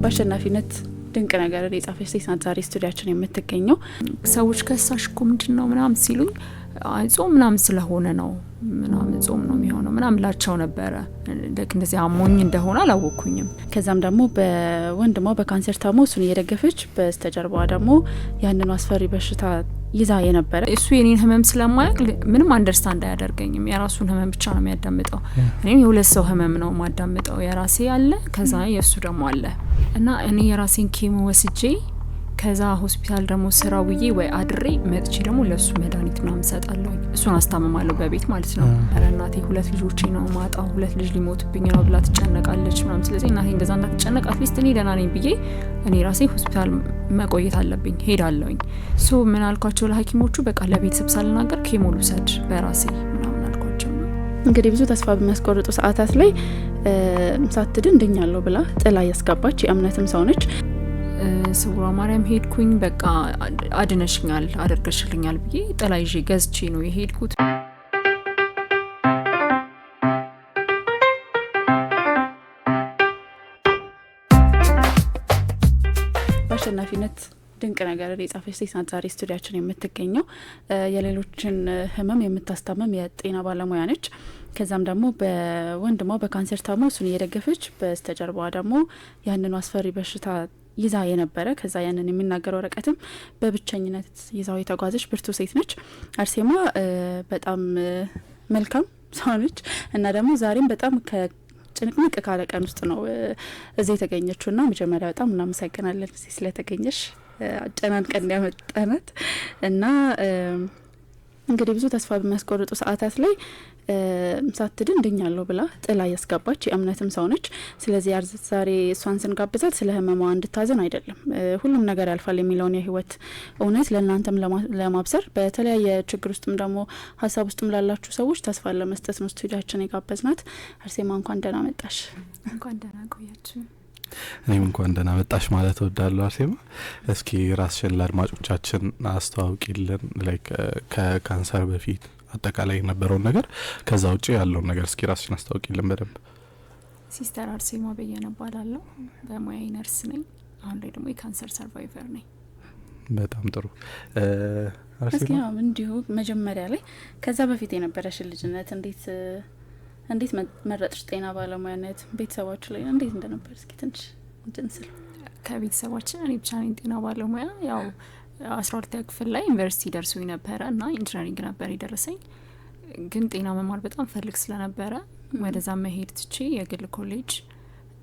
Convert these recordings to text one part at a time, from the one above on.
በአሸናፊነት ድንቅ ነገር የጻፈች ሴት ናት ዛሬ ስቱዲያችን የምትገኘው። ሰዎች ከሳሽ እኮ ምንድነው ምናምን ሲሉኝ ጾም ምናምን ስለሆነ ነው ምናምን ጾም ነው የሚሆነው ምናምን ላቸው ነበረ። እንደዚህ አሞኝ እንደሆነ አላወኩኝም። ከዛም ደግሞ በወንድሟ በካንሰር ታሞ እሱን እየደገፈች በስተጀርባዋ ደግሞ ያንኑ አስፈሪ በሽታ ይዛ የነበረ እሱ የኔን ህመም ስለማያውቅ ምንም አንደርስታንድ አያደርገኝም። የራሱን ህመም ብቻ ነው የሚያዳምጠው። እኔም የሁለት ሰው ህመም ነው ማዳምጠው። የራሴ አለ ከዛ የሱ ደግሞ አለ እና እኔ የራሴን ኬሞ ወስጄ ከዛ ሆስፒታል ደግሞ ስራ ውዬ ወይ አድሬ መጥቼ ደግሞ ለሱ መድኃኒት ምናምን ሰጣለሁ። እሱን አስታምማለሁ በቤት ማለት ነው። ኧረ እናቴ ሁለት ልጆቼ ነው ማጣው፣ ሁለት ልጅ ሊሞትብኝ ነው ብላ ትጨነቃለች ምናምን። ስለዚህ እናቴ እንደዛ እንዳትጨነቅ አትሊስት እኔ ደህና ነኝ ብዬ እኔ ራሴ ሆስፒታል መቆየት አለብኝ ሄዳለሁኝ። ሶ ምን አልኳቸው ለሐኪሞቹ በቃ ለቤተሰብ ሳልናገር ኬሞ ልውሰድ በራሴ ምናምን አልኳቸው። እንግዲህ ብዙ ተስፋ በሚያስቆርጡ ሰዓታት ላይ ሳትድን ድኛለሁ ብላ ጥላ ያስገባች የእምነትም ሰው ነች። ስውሯ ማርያም ሄድኩኝ። በቃ አድነሽኛል አደርገሽልኛል ብዬ ጥላ ይዤ ገዝቼ ነው የሄድኩት። በአሸናፊነት ድንቅ ነገር የጻፈች ሴት ናት ዛሬ ስቱዲያችን የምትገኘው። የሌሎችን ህመም የምታስታመም የጤና ባለሙያ ነች። ከዛም ደግሞ በወንድሟ በካንሰር ታሞ እሱን እየደገፈች በስተጀርባዋ ደግሞ ያንኑ አስፈሪ በሽታ ይዛ የነበረ ከዛ ያንን የሚናገር ወረቀትም በብቸኝነት ይዛው የተጓዘች ብርቱ ሴት ነች። አርሴማ በጣም መልካም ሰው ነች እና ደግሞ ዛሬም በጣም ጭንቅንቅ ካለ ቀን ውስጥ ነው እዚህ የተገኘችው ና መጀመሪያ በጣም እናመሰግናለን እዚህ ስለተገኘሽ አጨናንቀን ያመጣናት እና እንግዲህ ብዙ ተስፋ በሚያስቆርጡ ሰዓታት ላይ ሳትድን ድኛለሁ ብላ ጥላ ያስገባች የእምነትም ሰው ነች። ስለዚህ ዛሬ እሷን ስንጋብዛት ስለ ህመሟ እንድታዘን አይደለም፣ ሁሉም ነገር ያልፋል የሚለውን የህይወት እውነት ለእናንተም ለማብሰር በተለያየ ችግር ውስጥም ደግሞ ሀሳብ ውስጥም ላላችሁ ሰዎች ተስፋ ለመስጠት ነው ስቱዲያችን የጋበዝናት። አርሴማ እንኳን ደህና መጣሽ። እንኳን ደህና ቆያችሁ። እኔም እንኳን ደህና መጣሽ ማለት እወዳለሁ። አርሴማ እስኪ ራስሽን ለአድማጮቻችን አስተዋውቂልን። ላይክ ከካንሰር በፊት አጠቃላይ የነበረውን ነገር ከዛ ውጪ ያለውን ነገር እስኪ ራስሽን አስተዋውቂልን በደንብ። ሲስተር አርሴማ በየነ እባላለሁ። በሙያዬ ነርስ ነኝ። አሁን ላይ ደግሞ የካንሰር ሰርቫይቨር ነኝ። በጣም ጥሩ። እስኪ እንዲሁ መጀመሪያ ላይ ከዛ በፊት የነበረሽን ልጅነት እንዴት መረጥሽ? ጤና ባለሙያነት ቤተሰባችሁ ላይ እንዴት እንደነበር እስኪ ትንሽ እንድንስል። ከቤተሰባችን እኔ ብቻ ነኝ ጤና ባለሙያ። ያው 12ኛ ክፍል ላይ ዩኒቨርሲቲ ደርሶኝ ነበረ እና ኢንጂነሪንግ ነበር የደረሰኝ። ግን ጤና መማር በጣም ፈልግ ስለነበረ ወደዛ መሄድ ትቼ የግል ኮሌጅ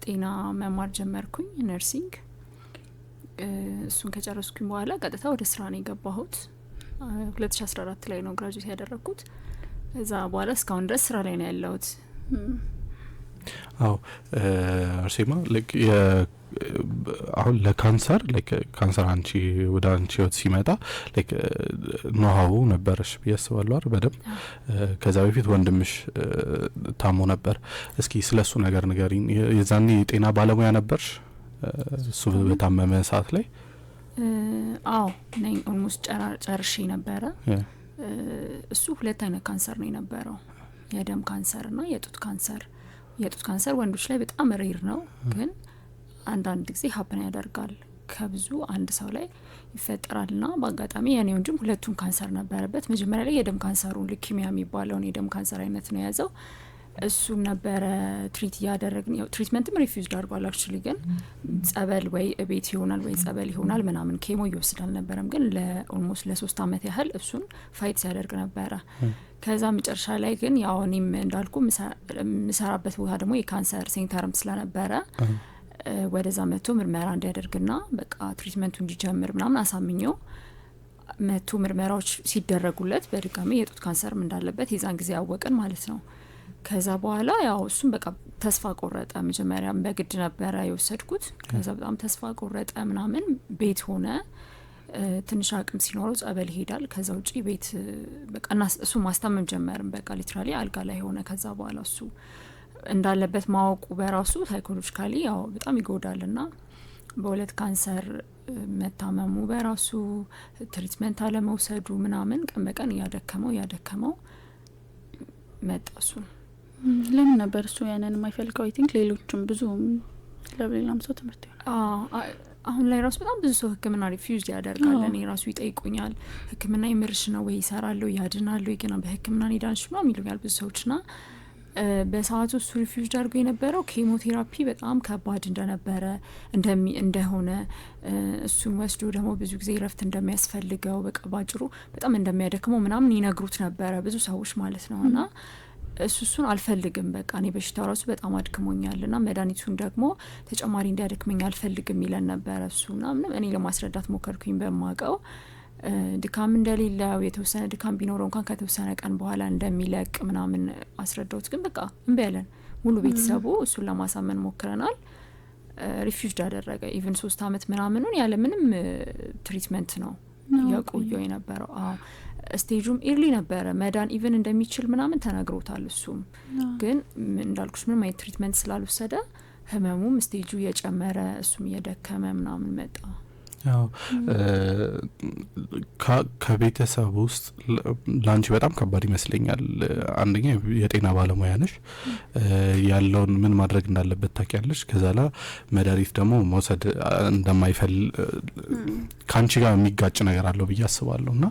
ጤና መማር ጀመርኩኝ፣ ነርሲንግ። እሱን ከጨረስኩኝ በኋላ ቀጥታ ወደ ስራ ነው የገባሁት። 2014 ላይ ነው ግራጁዌት ያደረኩት። እዛ በኋላ እስካሁን ድረስ ስራ ላይ ነው ያለሁት። አዎ አርሴማ አሁን ለካንሰር ካንሰር አንቺ ወደ አንቺ ህይወት ሲመጣ ኖሃው ነበርሽ ብዬ አስባለሁ አይደል? በደንብ ከዛ በፊት ወንድምሽ ታሞ ነበር። እስኪ ስለሱ ነገር ንገሪኝ። የዛኔ የጤና ባለሙያ ነበርሽ እሱ በታመመ ሰዓት ላይ? አዎ ነኝ። ኦልሞስት ጨርሼ ነበረ። እሱ ሁለት አይነት ካንሰር ነው የነበረው፣ የደም ካንሰር እና የጡት ካንሰር። የጡት ካንሰር ወንዶች ላይ በጣም ሬር ነው፣ ግን አንዳንድ ጊዜ ሀፕን ያደርጋል። ከብዙ አንድ ሰው ላይ ይፈጠራል ና በአጋጣሚ የኔ ወንድም ሁለቱም ካንሰር ነበረበት። መጀመሪያ ላይ የደም ካንሰሩን ሊኪሚያ የሚባለውን የደም ካንሰር አይነት ነው የያዘው። እሱን ነበረ ትሪት እያደረግን፣ ያው ትሪትመንትም ሪፊውዝድ አድርጓል። አክቹሊ ግን ጸበል ወይ ቤት ይሆናል ወይ ጸበል ይሆናል ምናምን ኬሞ ይወስድ አልነበረም። ግን ለኦልሞስት ለ3 አመት ያህል እሱን ፋይት ሲያደርግ ነበረ። ከዛ መጨረሻ ላይ ግን ያው እኔም እንዳልኩ ምሰራበት ቦታ ደግሞ የካንሰር ሴንተርም ስለነበረ ወደዛ መጥቶ ምርመራ እንዲያደርግና በቃ ትሪትመንቱ እንዲጀምር ምናምን አሳምኘው መጥቶ ምርመራዎች ሲደረጉለት በድጋሚ የጡት ካንሰርም እንዳለበት የዛን ጊዜ ያወቅን ማለት ነው። ከዛ በኋላ ያው እሱም በቃ ተስፋ ቆረጠ። መጀመሪያም በግድ ነበረ የወሰድኩት። ከዛ በጣም ተስፋ ቆረጠ ምናምን ቤት ሆነ። ትንሽ አቅም ሲኖረው ጸበል ይሄዳል። ከዛ ውጪ ቤት በቃ እሱ ማስታመም ጀመርን። በቃ ሊትራሊ አልጋ ላይ ሆነ። ከዛ በኋላ እሱ እንዳለበት ማወቁ በራሱ ሳይኮሎጂካሊ ያው በጣም ይጎዳልና በሁለት ካንሰር መታመሙ በራሱ ትሪትመንት አለመውሰዱ ምናምን ቀን በቀን እያደከመው መጣሱ። ለምን ነበር እሱ ያንን የማይፈልገው? አይ ቲንክ ሌሎችም ብዙ ለሌላም ሰው ትምህርት ይሆናል። አሁን ላይ ራሱ በጣም ብዙ ሰው ሕክምና ሪፊውዝ ያደርጋል። እኔ ራሱ ይጠይቁኛል ሕክምና ይምርሽ ነው ወይ ይሰራል ወይ ያድናል ወይ ገና በሕክምና ኔዳንሽ ነው ይሉኛል ብዙ ሰዎችና በሰዓቱ እሱ ሪፊውዝ አድርጎ የነበረው ኬሞቴራፒ በጣም ከባድ እንደነበረ እንደሆነ እሱን ወስዶ ደግሞ ብዙ ጊዜ ረፍት እንደሚያስፈልገው በቃ ባጭሩ በጣም እንደሚያደክመው ምናምን ይነግሩት ነበረ ብዙ ሰዎች ማለት ነው። እና እሱን አልፈልግም በቃ እኔ በሽታው ራሱ በጣም አድክሞኛል እና መድኃኒቱን ደግሞ ተጨማሪ እንዲያደክመኝ አልፈልግም ይለን ነበረ እሱና ምንም እኔ ለማስረዳት ሞከርኩኝ በማቀው ድካም እንደሌለው የተወሰነ ድካም ቢኖረው እንኳን ከተወሰነ ቀን በኋላ እንደሚለቅ ምናምን አስረዳውት ግን በቃ እምቢ ያለን ሙሉ ቤተሰቡ እሱን ለማሳመን ሞክረናል። ሪፊውዝድ አደረገ። ኢቭን 3 አመት ምናምኑን ያለ ምንም ትሪትመንት ነው ያቆየው የነበረው። ስቴጁም ኢርሊ ነበረ መዳን ኢቭን እንደሚችል ምናምን ተነግሮታል። እሱም ግን እንዳልኩሽ ምንም አይነት ትሪትመንት ስላልወሰደ ህመሙም ስቴጁ እየጨመረ እሱም እየደከመ ምናምን መጣ። ያው ከቤተሰብ ውስጥ ላንቺ በጣም ከባድ ይመስለኛል። አንደኛ የጤና ባለሙያ ነሽ፣ ያለውን ምን ማድረግ እንዳለበት ታውቂያለሽ። ከዛላ መድኃኒት ደግሞ መውሰድ እንደማይፈል ካንቺ ጋር የሚጋጭ ነገር አለው ብዬ አስባለሁ። እና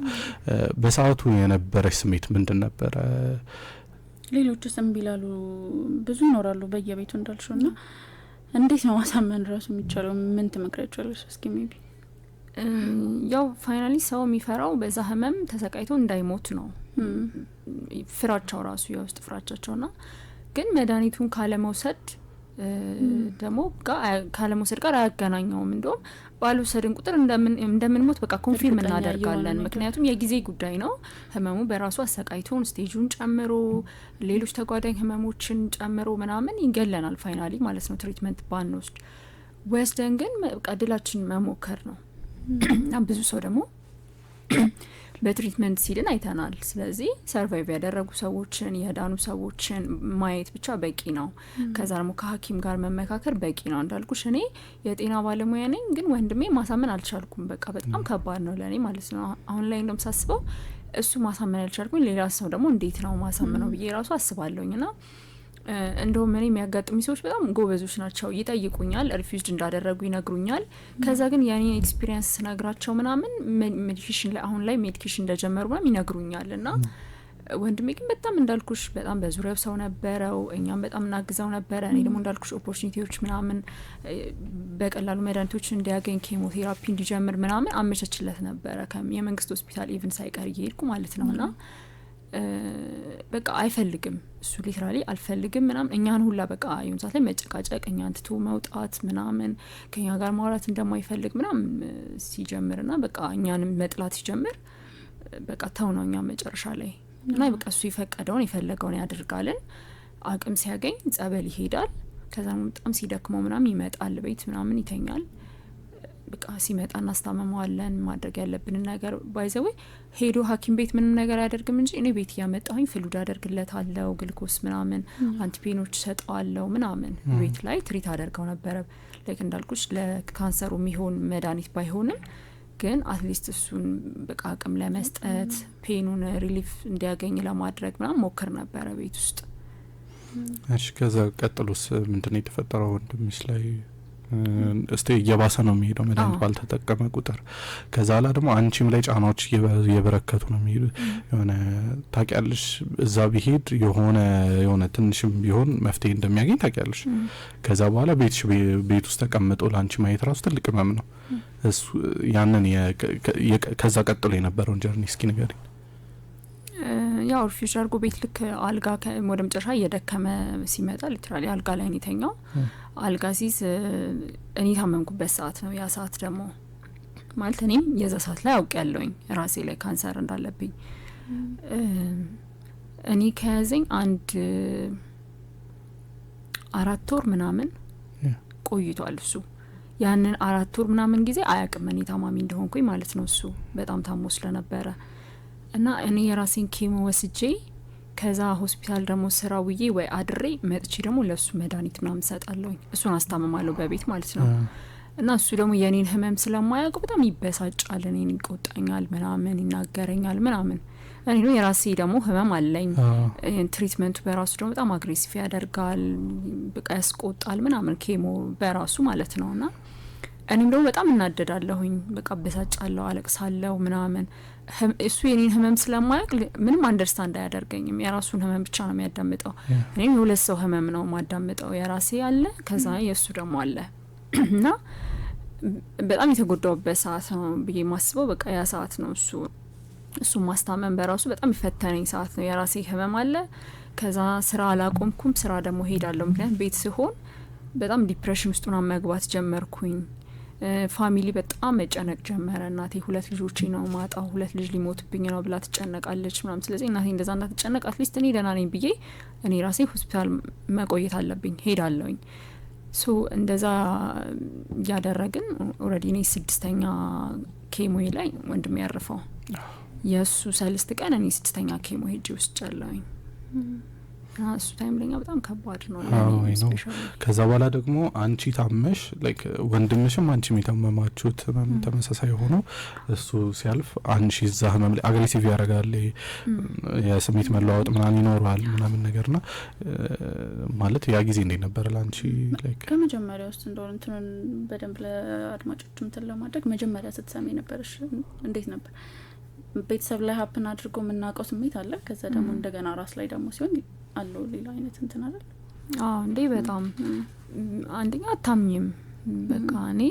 በሰዓቱ የነበረሽ ስሜት ምንድን ነበረ? ሌሎችስ እምቢ ይላሉ ብዙ ይኖራሉ በየቤቱ እንዳልሽው እና እንዴት ነው ማሳመን ራሱ የሚቻለው? ምን ትመክሪያቸዋለሽ? እስኪ ሜቢ ያው ፋይናሊ ሰው የሚፈራው በዛ ህመም ተሰቃይቶ እንዳይሞት ነው ፍራቻው ራሱ የውስጥ ፍራቻቸውና ግን መድኃኒቱን ካለመውሰድ ደግሞ ካለመውሰድ ጋር አያገናኘውም። እንደውም ባልወሰድን ቁጥር እንደምንሞት በቃ ኮንፊርም እናደርጋለን። ምክንያቱም የጊዜ ጉዳይ ነው። ህመሙ በራሱ አሰቃይቶን ስቴጁን ጨምሮ ሌሎች ተጓዳኝ ህመሞችን ጨምሮ ምናምን ይገለናል ፋይናሊ ማለት ነው ትሪትመንት ባንወስድ። ወስደን ግን ቀድላችን መሞከር ነው እና ብዙ ሰው ደግሞ በትሪትመንት ሲድን አይተናል። ስለዚህ ሰርቫይቭ ያደረጉ ሰዎችን የዳኑ ሰዎችን ማየት ብቻ በቂ ነው። ከዛ ደግሞ ከሐኪም ጋር መመካከር በቂ ነው። እንዳልኩሽ እኔ የጤና ባለሙያ ነኝ፣ ግን ወንድሜ ማሳመን አልቻልኩም። በቃ በጣም ከባድ ነው ለእኔ ማለት ነው። አሁን ላይ እንደምሳስበው እሱ ማሳመን አልቻልኩኝ፣ ሌላ ሰው ደግሞ እንዴት ነው ማሳመነው ብዬ ራሱ አስባለሁኝ። ና እንደውም እኔ የሚያጋጥሙ ሰዎች በጣም ጎበዞች ናቸው። ይጠይቁኛል፣ ሪፊውዝድ እንዳደረጉ ይነግሩኛል። ከዛ ግን የኔ ኤክስፒሪየንስ ስነግራቸው ምናምን ሜዲኬሽን ላይ አሁን ላይ ሜዲኬሽን እንደጀመሩ ምናምን ይነግሩኛል። እና ወንድሜ ግን በጣም እንዳልኩሽ በጣም በዙሪያው ሰው ነበረው፣ እኛም በጣም እናግዛው ነበረ። እኔ ደግሞ እንዳልኩሽ ኦፖርቹኒቲዎች ምናምን በቀላሉ መድኃኒቶች እንዲያገኝ ኬሞቴራፒ እንዲጀምር ምናምን አመቻችለት ነበረ የመንግስት ሆስፒታል ኢቭን ሳይቀር እየሄድኩ ማለት ነው። ና በቃ አይፈልግም እሱ ሊትራሊ አልፈልግም ምናምን እኛን ሁላ በቃ የሆነ ሰዓት ላይ መጨቃጨቅ እኛን ትቶ መውጣት ምናምን ከኛ ጋር ማውራት እንደማይፈልግ ምናምን ሲጀምር ና በቃ እኛንም መጥላት ሲጀምር በቃ ተው ነው እኛ መጨረሻ ላይ እና በቃ እሱ የፈቀደውን የፈለገውን ያደርጋልን። አቅም ሲያገኝ ጸበል ይሄዳል። ከዛ በጣም ሲደክመው ምናምን ይመጣል ቤት ምናምን ይተኛል። በቃ ሲመጣ እናስታመመዋለን። ማድረግ ያለብንን ነገር ባይዘዌ ሄዶ ሐኪም ቤት ምንም ነገር አያደርግም እንጂ እኔ ቤት እያመጣሁኝ ፍሉድ አደርግለታለሁ፣ ግልኮስ ምናምን አንቲፔኖች ሰጠዋለሁ ምናምን ቤት ላይ ትሪት አደርገው ነበረ። ላይክ እንዳልኩሽ ለካንሰሩ የሚሆን መድኃኒት ባይሆንም ግን አትሊስት እሱን በቃ አቅም ለመስጠት ፔኑን ሪሊፍ እንዲያገኝ ለማድረግ ምናምን ሞክር ነበረ ቤት ውስጥ። እሺ ከዛ ቀጥሎስ ምንድነው የተፈጠረው ወንድምሽ ላይ? እስቲ እየባሰ ነው የሚሄደው መድኃኒት ባልተጠቀመ ቁጥር። ከዛ ላ ደግሞ አንቺም ላይ ጫናዎች እየበረከቱ ነው የሚሄዱ። የሆነ ታውቂያለሽ እዛ ቢሄድ የሆነ ትንሽም ቢሆን መፍትሄ እንደሚያገኝ ታውቂያለሽ። ከዛ በኋላ ቤት ውስጥ ተቀምጦ ለአንቺ ማየት ራሱ ትልቅ ህመም ነው። እሱ ያንን ከዛ ቀጥሎ የነበረውን ጀርኒ እስኪ ንገሪኝ። ያው ሪፊውዝ አድርጎ ቤት ልክ አልጋ ወደ መጨረሻ እየደከመ ሲመጣ ሊትራሊ አልጋ ላይ ነው የተኛው። አልጋ ሲዝ እኔ ታመምኩበት ሰዓት ነው። ያ ሰዓት ደግሞ ማለት እኔም የዛ ሰዓት ላይ አውቅ ያለውኝ ራሴ ላይ ካንሰር እንዳለብኝ። እኔ ከያዘኝ 4 ወር ምናምን ቆይቷል እሱ። ያንን 4 ወር ምናምን ጊዜ አያውቅም እኔ ታማሚ እንደሆንኩኝ ማለት ነው። እሱ በጣም ታሞ ስለነበረ እና እኔ የራሴን ኬሞ ወስጄ ከዛ ሆስፒታል ደግሞ ስራ ውዬ ወይ አድሬ መጥቼ ደግሞ ለሱ መድኃኒት ምናምን ሰጣለሁኝ። እሱን አስታምማለሁ በቤት ማለት ነው። እና እሱ ደግሞ የኔን ህመም ስለማያውቅ በጣም ይበሳጫል፣ እኔን ይቆጣኛል ምናምን ይናገረኛል ምናምን። እኔ ነው የራሴ ደግሞ ህመም አለኝ። ትሪትመንቱ በራሱ ደግሞ በጣም አግሬሲቭ ያደርጋል፣ በቃ ያስቆጣል ምናምን ኬሞ በራሱ ማለት ነውና እኔም ደግሞ በጣም እናደዳለሁኝ፣ በቃ በሳጫለሁ፣ አለቅሳለሁ ምናምን። እሱ የኔን ህመም ስለማያውቅ ምንም አንደርስታንድ አያደርገኝም። የራሱን ህመም ብቻ ነው የሚያዳምጠው። እኔም የሁለት ሰው ህመም ነው ማዳምጠው፣ የራሴ አለ ከዛ የእሱ ደግሞ አለ እና በጣም የተጎዳውበት ሰዓት ነው ብዬ ማስበው በቃ ያ ሰዓት ነው። እሱ ማስታመን በራሱ በጣም ይፈተነኝ ሰዓት ነው። የራሴ ህመም አለ፣ ከዛ ስራ አላቆምኩም፣ ስራ ደግሞ ሄዳለሁ። ምክንያቱም ቤት ሲሆን በጣም ዲፕሬሽን ውስጥ ምናምን መግባት ጀመርኩኝ። ፋሚሊ በጣም መጨነቅ ጀመረ። እናቴ 2 ልጆች ነው ማጣው፣ 2 ልጅ ሊሞትብኝ ነው ብላ ትጨነቃለች ምናምን። ስለዚህ እናቴ እንደዛ እንዳትጨነቅ አትሊስት እኔ ደህና ነኝ ብዬ እኔ ራሴ ሆስፒታል መቆየት አለብኝ፣ ሄዳለሁኝ። ሶ እንደዛ ያደረግን ኦልሬዲ እኔ 6ኛ ኬሞዬ ላይ ወንድሜ ያረፈው። የእሱ 3 ቀን እኔ 6ኛ ኬሞ ሄጄ ውስጥ ጨለውኝ። እሱ ታይም ለኛ በጣም ከባድ ነው። ከዛ በኋላ ደግሞ አንቺ ታመሽ ላይክ ወንድምሽም አንቺም የታመማችሁት ህመም ተመሳሳይ ሆኖ እሱ ሲያልፍ አንቺ እዛ ህመም ላይ አግሬሲቭ ያደርጋል፣ የስሜት መለዋወጥ ምናምን ይኖራል ምናምን ነገርና ማለት ያ ጊዜ እንዴት ነበር ላንቺ? ላይክ ከመጀመሪያ ውስጥ እንደሆነ እንትኑን በደንብ ለአድማጮችም እንትን ለማድረግ መጀመሪያ ስትሰሚ ነበርሽ እንዴት ነበር? ቤተሰብ ላይ ሀፕን አድርጎ የምናውቀው ስሜት አለ። ከዛ ደግሞ እንደገና ራስ ላይ ደግሞ ሲሆን አለው ሌላ አይነት እንትን አይደል? እንዴ በጣም አንደኛ አታምኝም። በቃ እኔ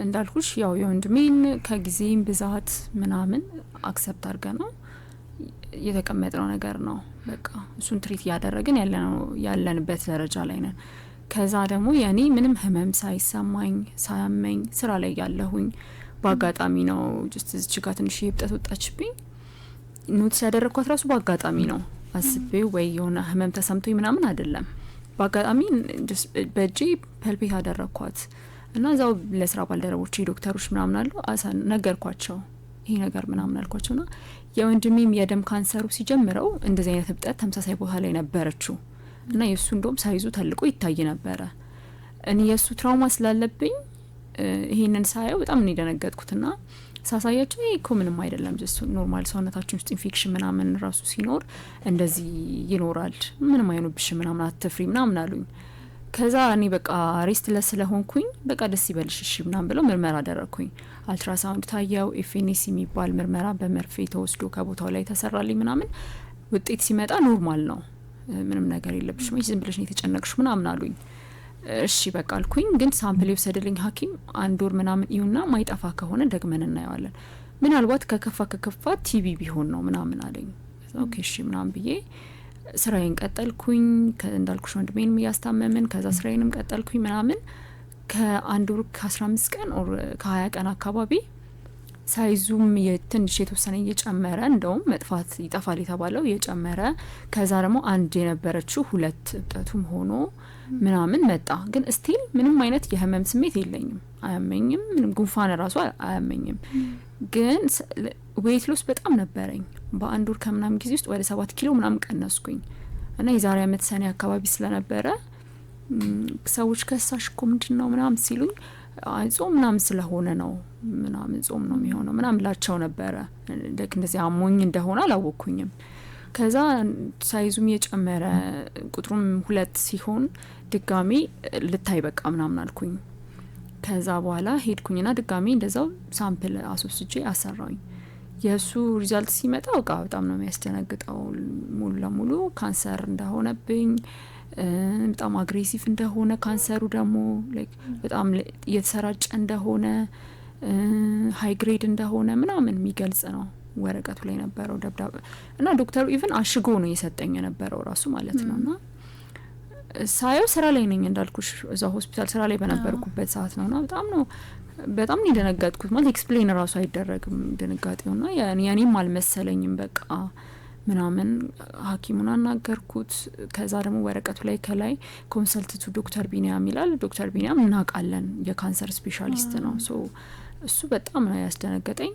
እንዳልኩሽ ያው የወንድሜን ከጊዜም ብዛት ምናምን አክሰፕት አድርገ ነው የተቀመጥነው ነገር ነው። በቃ እሱን ትሪት እያደረግን ያለንበት ደረጃ ላይ ነን። ከዛ ደግሞ የኔ ምንም ህመም ሳይሰማኝ ሳያመኝ ስራ ላይ ያለሁኝ በአጋጣሚ ነው ጀስት እዚች ጋር ትንሽ ይብጠት ወጣችብኝ። ኖትስ ያደረግኳት ራሱ በአጋጣሚ ነው። አስቤው ወይ የሆነ ህመም ተሰምቶኝ ምናምን አይደለም። በአጋጣሚ በእጄ ፐልፔት አደረግኳት እና እዛው ለስራ ባልደረቦች ዶክተሮች ምናምን አሉ ነገርኳቸው ይሄ ነገር ምናምን አልኳቸውና የወንድሜም የደም ካንሰሩ ሲጀምረው እንደዚህ አይነት እብጠት ተመሳሳይ ቦታ ላይ ነበረችው እና የእሱ እንደውም ሳይዙ ተልቆ ይታይ ነበረ። እኔ የእሱ ትራውማ ስላለብኝ ይሄንን ሳየው በጣም ነው የደነገጥኩትና ሳሳያቸው ይሄ እኮ ምንም አይደለም ጀስት ኖርማል ሰውነታችን ውስጥ ኢንፌክሽን ምናምን ራሱ ሲኖር እንደዚህ ይኖራል፣ ምንም አይሆንብሽ ምናምን አትፍሪ ምናምን አሉኝ። ከዛ እኔ በቃ ሬስትለስ ስለሆንኩኝ በቃ ደስ ይበልሽ እሺ ምናምን ብለው ምርመራ አደረግኩኝ። አልትራሳውንድ ታየው፣ ኤፍኤንሲ የሚባል ምርመራ በመርፌ ተወስዶ ከቦታው ላይ ተሰራልኝ ምናምን። ውጤት ሲመጣ ኖርማል ነው፣ ምንም ነገር የለብሽ ወይ ዝም ብለሽ ነው የተጨነቅሽ ምናምን አሉኝ። እሺ በቃ አልኩኝ። ግን ሳምፕል የወሰደልኝ ሐኪም 1 ወር ምናምን ይሁንና ማይጠፋ ከሆነ ደግመን እናየዋለን፣ ምናልባት ከከፋ ቲቢ ቢሆን ነው ምናምን አለኝ። ኦኬ እሺ ምናምን ብዬ ስራዬን ቀጠልኩኝ። እንዳልኩሽ ወንድሜንም እያስታመምን ከዛ ስራዬንም ቀጠልኩኝ ምናምን። ከ1 ወር ከ15 ቀን ኦር ከ20 ቀን አካባቢ ሳይዙም ትንሽ የተወሰነ እየጨመረ እንደውም መጥፋት ይጠፋል የተባለው እየጨመረ ከዛ ደግሞ አንድ የነበረችው 2 እብጠቱም ሆኖ ምናምን መጣ። ግን ስቲል ምንም አይነት የህመም ስሜት የለኝም፣ አያመኝም፣ ምንም ጉንፋን ራሱ አያመኝም። ግን ዌይት ሎስ በጣም ነበረኝ። በ1 ወር ከምናምን ጊዜ ውስጥ ወደ 7 ኪሎ ምናምን ቀነስኩኝ እና የዛሬ አመት ሰኔ አካባቢ ስለነበረ ሰዎች ከሳሽ እኮ ምንድነው ምናምን ሲሉኝ ጾም ምናምን ስለሆነ ነው ምናምን ጾም ነው የሚሆነው ምናምን ላቸው ነበረ። ልክ እንደዚህ አሞኝ እንደሆነ አላወቅኩኝም። ከዛ ሳይዙም የጨመረ ቁጥሩም 2 ሲሆን ድጋሚ ልታይ በቃ ምናምን አልኩኝ። ከዛ በኋላ ሄድኩኝና ድጋሚ እንደዛው ሳምፕል አስወስጄ አሰራውኝ። የእሱ ሪዛልት ሲመጣ በቃ በጣም ነው የሚያስደነግጠው። ሙሉ ለሙሉ ካንሰር እንደሆነብኝ በጣም አግሬሲቭ እንደሆነ ካንሰሩ ደግሞ ላይክ በጣም እየተሰራጨ እንደሆነ ሃይ ግሬድ እንደሆነ ምናምን የሚገልጽ ነው ወረቀቱ ላይ ነበረው ደብዳቤ እና ዶክተሩ ኢቭን አሽጎ ነው የሰጠኝ የነበረው ራሱ ማለት ነውና ሳየው ስራ ላይ ነኝ እንዳልኩሽ እዛ ሆስፒታል ስራ ላይ በነበርኩበት ሰዓት ነውና በጣም ነው የደነገጥኩት። ማለት ኤክስፕሌን ራሱ አይደረግም ድንጋጤውና ያኔም አልመሰለኝም በቃ ምናምን ሐኪሙን አናገርኩት። ከዛ ደግሞ ወረቀቱ ላይ ከላይ ኮንሰልትቱ ዶክተር ቢኒያም ይላል። ዶክተር ቢኒያም እናውቃለን የካንሰር ስፔሻሊስት ነው። ሶ እሱ በጣም ነው ያስደነገጠኝ።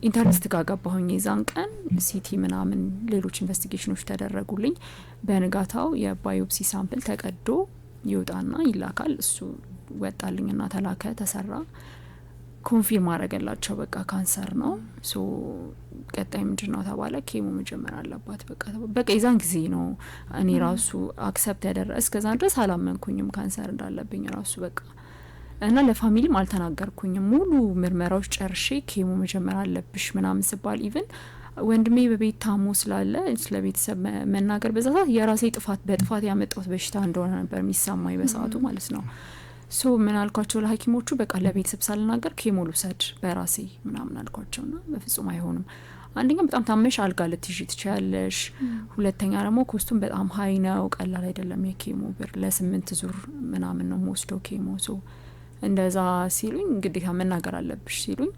ኢንተርኔት ጋር ገባሁኝ የዛን ቀን ሲቲ ምናምን ሌሎች ኢንቨስቲጌሽኖች ተደረጉልኝ። በንጋታው የባዮፕሲ ሳምፕል ተቀዶ ይወጣና ይላካል። እሱ ወጣልኝና ተላከ፣ ተሰራ። ኮንፊርም አረገላቸው በቃ ካንሰር ነው ሶ ቀጣይ ምንድነው ተባለ ኬሞ መጀመር አለባት በቃ የዛን ጊዜ ነው እኔ ራሱ አክሰፕት ያደረገ እስከዛ ድረስ አላመንኩኝም ካንሰር እንዳለብኝ ራሱ በቃ እና ለፋሚሊም አልተናገርኩኝም ሙሉ ምርመራዎች ጨርሼ ኬሞ መጀመር አለብሽ ምናምን ስባል ኢቭን ወንድሜ በቤት ታሞ ስላለ ስለቤተሰብ መናገር በዛ ሰዓት የራሴ በጥፋት ያመጣሁት በሽታ እንደሆነ ነበር የሚሰማኝ በሰዓቱ ማለት ነው ሶ ምን አልኳቸው ለሐኪሞቹ በቃ ለቤተሰብ ሳልናገር ኬሞ ልውሰድ በራሴ ምናምን አልኳቸውና በፍጹም አይሆንም አንደኛ በጣም ታመሽ አልጋ ልትይዢ ትችያለሽ ሁለተኛ ደግሞ ኮስቱም በጣም ሀይ ነው ቀላል አይደለም የኬሞ ብር ለ8 ዙር ምናምን ነው ወስደው ኬሞ ሶ እንደዛ ሲሉኝ ግዴታ መናገር አለብሽ ሲሉኝ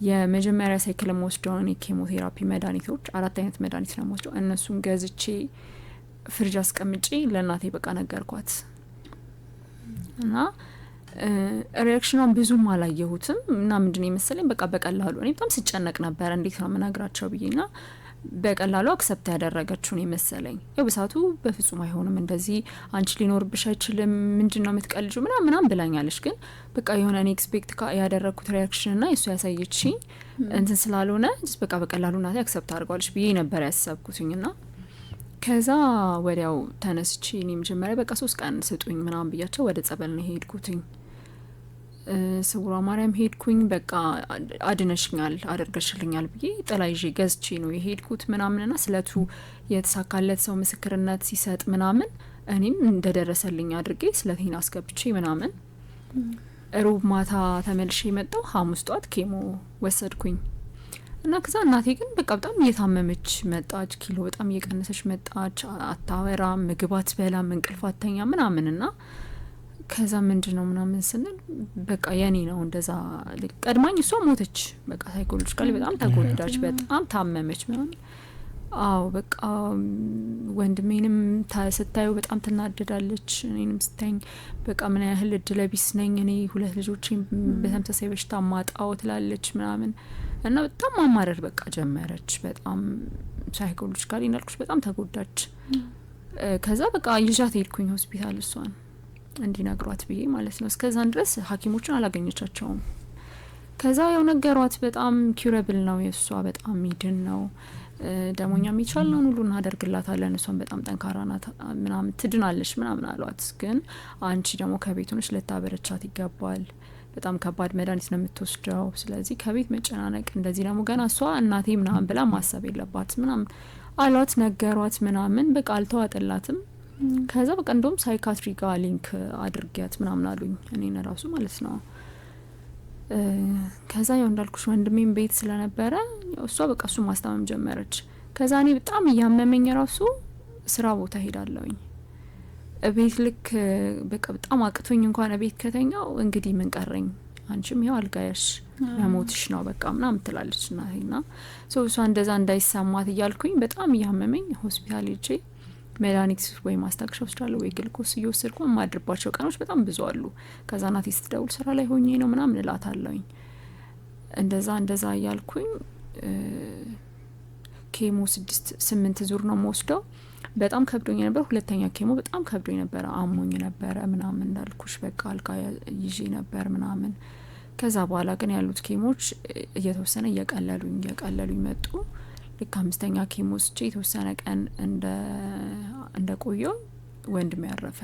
የመጀመሪያ ሳይክል ወስደውን የኬሞቴራፒ መድኃኒቶች 4 አይነት መድኃኒት ነው ወስደው እነሱን ገዝቼ ፍሪጅ አስቀምጬ ለእናቴ በቃ ነገርኳት እና ሪአክሽኗን ብዙም አላየሁትም እና ምንድነው መሰለኝ በቃ በቀላሉ እኔ በጣም ስጨነቅ ነበር እንዴት ነው መናገራቸው ብዬና በቀላሉ አክሰፕት ያደረገችው ነው መሰለኝ በሰዓቱ በፍጹም አይሆንም እንደዚህ አንቺ ሊኖርብሽ አይችልም ምንድነው የምትቀልጁ ምናምን ብላኛለች ግን በቃ የሆነ እኔ ኤክስፔክት ያደረኩት ሪአክሽን እና እሱ ያሳየችኝ እንትን ስላልሆነ በቃ በቀላሉ ናት አክሰፕት አድርጓለች ብዬ ነበር ያሰብኩትኝና ከዛ ወዲያው ተነስቼ እኔ መጀመሪያ በቃ 3 ቀን ስጡኝ ምናምን ብያቸው ወደ ጸበል ነው ሄድኩትኝ ስውሯ ማርያም ሄድኩኝ በቃ አድነሽኛል አደርገሽልኛል ብዬ ጥላ ይዤ ገዝቼ ነው የሄድኩት ምናምንና ስለቱ የተሳካለት ሰው ምስክርነት ሲሰጥ ምናምን እኔም እንደደረሰልኝ አድርጌ ስለቴን አስገብቼ ምናምን ሮብ ማታ ተመልሼ መጣሁ ሐሙስ ጧት ኬሞ ወሰድኩኝ እና ከዛ እናቴ ግን በቃ በጣም እየታመመች መጣች ኪሎ በጣም እየቀነሰች መጣች አታወራ ምግብ አትበላም እንቅልፍ አትተኛ ምናምንና ከዛ ምንድነው ምናምን ስንል በቃ የኔ ነው እንደዛ ቀድማኝ እሷ ሞተች በቃ ሳይኮሎጂካሊ በጣም ተጎዳች በጣም ታመመች ምናምን አዎ በቃ ወንድሜንም ስታዩ በጣም ትናደዳለች እኔንም ስታኝ በቃ ምን ያህል እድለቢስ ነኝ እኔ 2 ልጆችን በተመሳሳይ በሽታ ማጣው ትላለች ምናምን እና በጣም ማማረር በቃ ጀመረች በጣም ሳይኮሎጂካሊ እንዳልኩሽ በጣም ተጎዳች ከዛ በቃ ይዣት ሄድኩኝ ሆስፒታል እሷን እንዲነግሯት ብዬ ማለት ነው እስከዛን ድረስ ሐኪሞችን አላገኘቻቸውም ከዛ ያው ነገሯት በጣም ኪውረብል ነው የሷ በጣም ሚድን ነው ደሞኛ የሚቻለው ሁሉ እናደርግላታለን እሷን በጣም ጠንካራ ናት ምናምን ትድናለች ምናምን አሏት ግን አንቺ ደግሞ ከቤት ሆነሽ ልታበረቻት ይገባል በጣም ከባድ መድኃኒት ነው የምትወስደው ስለዚህ ከቤት መጨናነቅ እንደዚህ ደግሞ ገና እሷ እናቴ ምናምን ብላ ማሰብ የለባት ምናምን አሏት ነገሯት ምናምን በቃ አልተዋጠላትም ከዛ በቃ እንደውም ሳይካትሪ ጋር ሊንክ አድርጊያት ምናምን አሉኝ እኔን ራሱ ማለት ነው ከዛ ያው እንዳልኩሽ ወንድሜም ቤት ስለነበረ እሷ በቃ እሱ ማስታመም ጀመረች ከዛ እኔ በጣም እያመመኝ ራሱ ስራ ቦታ ሄዳለሁኝ ቤት ልክ በቃ በጣም አቅቶኝ እንኳን ቤት ከተኛው እንግዲህ ምን ቀረኝ አንቺም ይሄው አልጋያሽ መሞትሽ ነው በቃ ምናምን ትላለች እናቴና እሷ እንደዛ እንዳይሰማት እያልኩኝ በጣም እያመመኝ ሆስፒታል ሄጄ መድኃኒት ወይ ማስታገሻ ወስዳለሁ ወይ ግልኮስ እየወሰድኩ የማድርባቸው ቀኖች በጣም ብዙ አሉ ከዛ እናቴ ስትደውል ስራ ላይ ሆኜ ነው ምናምን እላታለሁኝ እንደዛ እያልኩኝ ኬሞ 8 ዙር ነው የምወስደው በጣም ከብዶኝ ነበር ሁለተኛ ኬሞ በጣም ከብዶኝ ነበር አሞኝ ነበር ምናምን እንዳልኩሽ በቃ አልጋ ይዤ ነበር ምናምን ከዛ በኋላ ግን ያሉት ኬሞች እየተወሰነ እየቀለሉኝ መጡ ልክ 5ኛ ኬሞ ስቼ የተወሰነ ቀን እንደ ቆየው ወንድሜ ያረፈ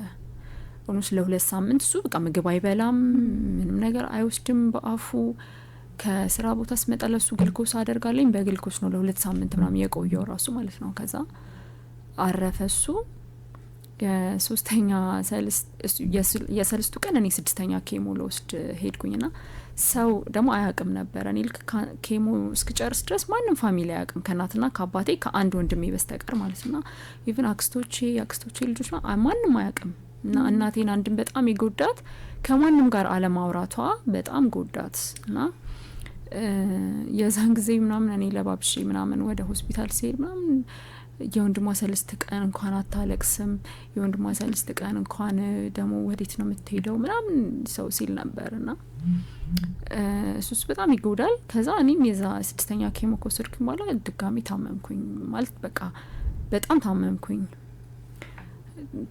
ሆኖስ ለ2 ሳምንት እሱ በቃ ምግብ አይበላም ምንም ነገር አይወስድም በአፉ ከስራ ቦታ ስመጣ ለሱ ግልኮስ አደርጋለኝ በግልኮስ ነው ለ2 ሳምንት ምናምን የቆየው ራሱ ማለት ነው ከዛ አረፈ እሱ የሶስተኛ የሰልስቱ ቀን እኔ 6ኛ ኬሞ ለወስድ ሄድኩኝና ሰው ደግሞ አያቅም ነበር እኔ ልክ ኬሞ እስክጨርስ ድረስ ማንም ፋሚሊ አያቅም ከእናትና ከአባቴ ከአንድ ወንድሜ በስተቀር ማለት ነው ኢቭን አክስቶቼ ልጆች ማንም አያቅም እና እናቴን አንድም በጣም ይጎዳት ከማንም ጋር አለማውራቷ በጣም ጎዳት እና የዛን ጊዜ ምናምን እኔ ለባብሼ ምናምን ወደ ሆስፒታል ሲሄድ ምናምን የወንድሟ 3 ቀን እንኳን አታለቅስም የወንድሟ 3 ቀን እንኳን ደግሞ ወዴት ነው የምትሄደው ምናምን ሰው ሲል ነበርና እሱስ በጣም ይጎዳል ከዛ እኔም የዛ 6ኛ ኬሞ ከወሰድኩኝ በኋላ ድጋሚ ታመምኩኝ ማለት በቃ በጣም ታመምኩኝ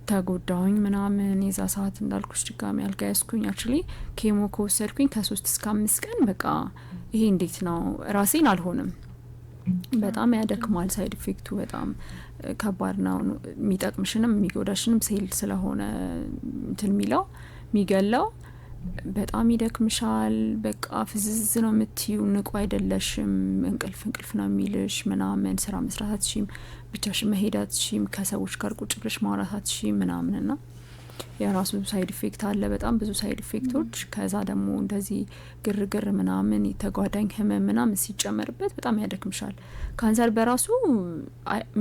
ተጎዳሁኝ ምናምን የዛ ሰዓት እንዳልኩሽ ድጋሚ አልጋ ያስኩኝ አክቹሊ ኬሞ ከወሰድኩኝ ከ3 እስከ 5 ቀን በቃ ይሄ እንዴት ነው ራሴን አልሆንም በጣም ያደክማል ሳይድ ኢፌክቱ በጣም ከባድ ነው የሚጠቅምሽንም የሚጎዳሽንም ሴል ስለሆነ እንትን ሚለው ሚገላው በጣም ይደክምሻል በቃ ፍዝዝ ነው የምትዩ ንቁ አይደለሽም እንቅልፍ ነው የሚልሽ ምናምን ስራ መስራት አትችይም ብቻሽን መሄድ አትችይም ከሰዎች ጋር ቁጭ ብለሽ ማውራት አትችይም ምናምንና የራሱ ሳይድ ኢፌክት አለ በጣም ብዙ ሳይድ ኢፌክቶች ከዛ ደግሞ እንደዚህ ግርግር ምናምን ተጓዳኝ ህመም ምናምን ሲጨመርበት በጣም ያደክምሻል ካንሰር በራሱ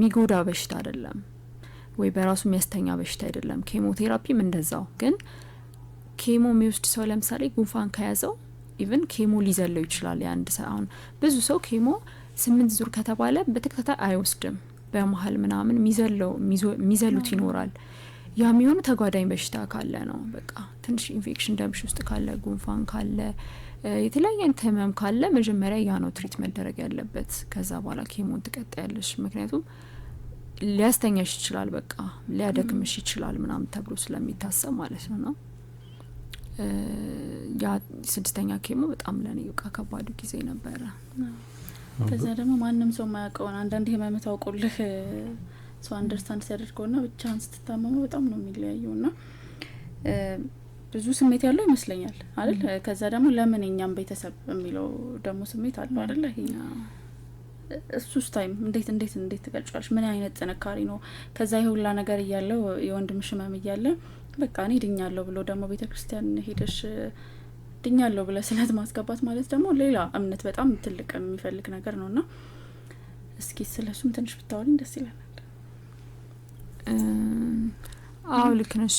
ሚጎዳ በሽታ አይደለም ወይ በራሱ የሚያስተኛ በሽታ አይደለም ኬሞቴራፒም እንደዛው ግን ኬሞ የሚወስድ ሰው ለምሳሌ ጉንፋን ከያዘው ኢቭን ኬሞ ሊዘለው ይችላል ያንድ ሰው ብዙ ሰው ኬሞ 8 ዙር ከተባለ በተከታታይ አይወስድም በመሃል ምናምን ሚዘሉት ይኖራል ያ የሚሆነው ተጓዳኝ በሽታ ካለ ነው በቃ ትንሽ ኢንፌክሽን ደምሽ ውስጥ ካለ ጉንፋን ካለ የተለያየ ህመም ካለ መጀመሪያ ያ ነው ትሪት መደረግ ያለበት ከዛ በኋላ ኬሞን ትቀጥያለሽ ምክንያቱም ሊያስተኛሽ ይችላል በቃ ሊያደክምሽ ይችላል ምናምን ተብሎ ስለሚታሰብ ማለት ነው ያ 6ኛ ኬሞ በጣም ለኔ በቃ ከባዱ ጊዜ ነበረ ከዛ ደግሞ ማንም ሰው ማያውቀውን አንዳንድ ህመም ታውቁልህ ሰው አንደርስታንድ ሲያደርገውና ብቻህን ስትታመመው በጣም ነው የሚለያየውና ብዙ ስሜት ያለው ይመስለኛል አይደል ከዛ ደግሞ ለምን እኛም ቤተሰብ የሚለው ደግሞ ስሜት አለው አይደል ይሄ እሱስ ታይም እንዴት ትገልጫለሽ ምን አይነት ጥንካሬ ነው ከዛ ይሁላ ነገር እያለው የወንድምሽ ህመም እያለ በቃ እኔ ድኛለሁ ብሎ ደግሞ ቤተክርስቲያን ሄደሽ ድኛለሁ ብለ ስለት ማስገባት ማለት ደግሞ ሌላ እምነት በጣም ትልቅ የሚፈልግ ነገር ነውና እስኪ ስለሱም ትንሽ ብታወሪኝ ደስ ይላል አው ልክነሽ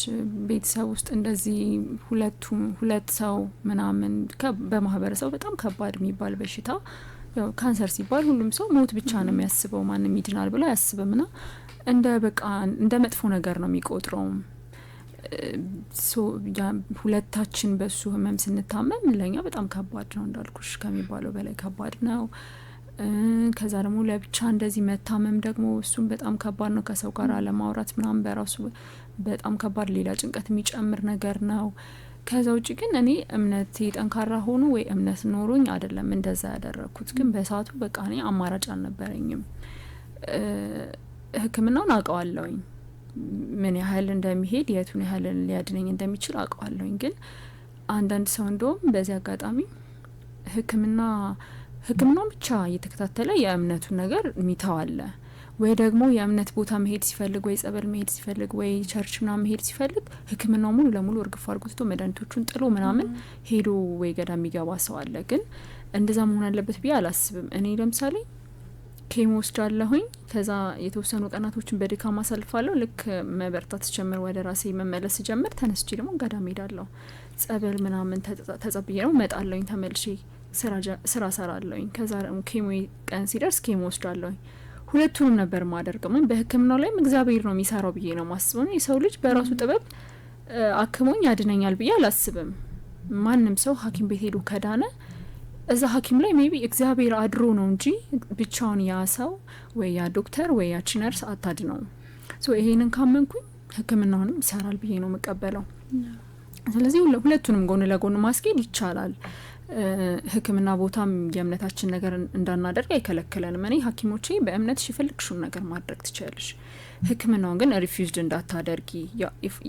ቤተሰብ ውስጥ እንደዚህ ሁለት ሰው ምናምን በማህበረሰብ በጣም ከባድ የሚባል በሽታ ያው ካንሰር ሲባል ሁሉም ሰው ሞት ብቻ ነው የሚያስበው ማንንም ይድናል ብሎ አያስብምና እንደ በቃ እንደ መጥፎ ነገር ነው የሚቆጥረው ሁለታችን በሱ ህመም ስንታመም ለኛ በጣም ከባድ ነው እንዳልኩሽ ከሚባለው በላይ ከባድ ነው ከዛ ደግሞ ለብቻ እንደዚህ መታመም ደግሞ እሱም በጣም ከባድ ነው ከሰው ጋር አለማውራት ምናምን በራሱ በጣም ከባድ ሌላ ጭንቀት የሚጨምር ነገር ነው ከዛ ውጪ ግን እኔ እምነቴ ጠንካራ ሆኖ ወይ እምነት ኖሮኝ አይደለም እንደዛ ያደረኩት ግን በሰዓቱ በቃ እኔ አማራጭ አልነበረኝም ህክምናውን አውቀዋለሁኝ ምን ያህል እንደሚሄድ የቱን ያህል ሊያድነኝ እንደሚችል አውቀዋለሁኝ ግን አንዳንድ ሰው እንደውም በዚህ አጋጣሚ ህክምናው ብቻ እየተከታተለ የእምነቱን ነገር ሚታዋለ ወይ ደግሞ የእምነት ቦታ መሄድ ሲፈልግ ወይ ጸበል መሄድ ሲፈልግ ወይ ቸርች ምናምን መሄድ ሲፈልግ ህክምናው ሙሉ ለሙሉ እርግፍ አድርጎ መድኃኒቶቹን ጥሎ ምናምን ሄዶ ወይ ገዳም የሚገባ ሰው አለ ግን እንደዛ መሆን አለበት ብዬ አላስብም እኔ ለምሳሌ ኬሞ ወስዳለሁኝ ከዛ የተወሰኑ ቀናቶችን በድካም አሳልፋለሁ ልክ መበርታት ጀምር ወደ ራሴ መመለስ ጀምር ተነስቼ ደግሞ ገዳም ሄዳለሁ ጸበል ምናምን ተጸብዬ ነው መጣለሁኝ ተመልሼ ስራ ሰራለሁኝ ከዛ ደግሞ ኬሞ ቀን ሲደርስ ኬሞ ወስዳለሁኝ ሁለቱንም ነበር ማደርገው በህክምናው ላይ እግዚአብሔር ነው የሚሰራው ብዬ ነው ማስበው የሰው ልጅ በራሱ ጥበብ አክሞኝ ያድነኛል ብዬ አላስብም ማንም ሰው ሐኪም ቤት ሄዶ ከዳነ እዛ ሐኪም ላይ ሜቢ እግዚአብሔር አድሮ ነው እንጂ ብቻውን ያ ሰው ወይ ያ ዶክተር ወይ ያ ነርስ አታድነው ሶ ይሄንን ካመንኩኝ ህክምናውንም ይሰራል ብዬ ነው መቀበለው ስለዚህ ሁለቱንም ጎን ለጎን ማስኬድ ይቻላል ህክምና ቦታም የእምነታችን ነገር እንዳናደርግ አይከለክለንም እኔ ሐኪሞቼ በእምነትሽ ይፈልክሽውን ነገር ማድረግ ትችያለሽ ህክምናውን ግን ሪፊውዝድ እንዳታደርጊ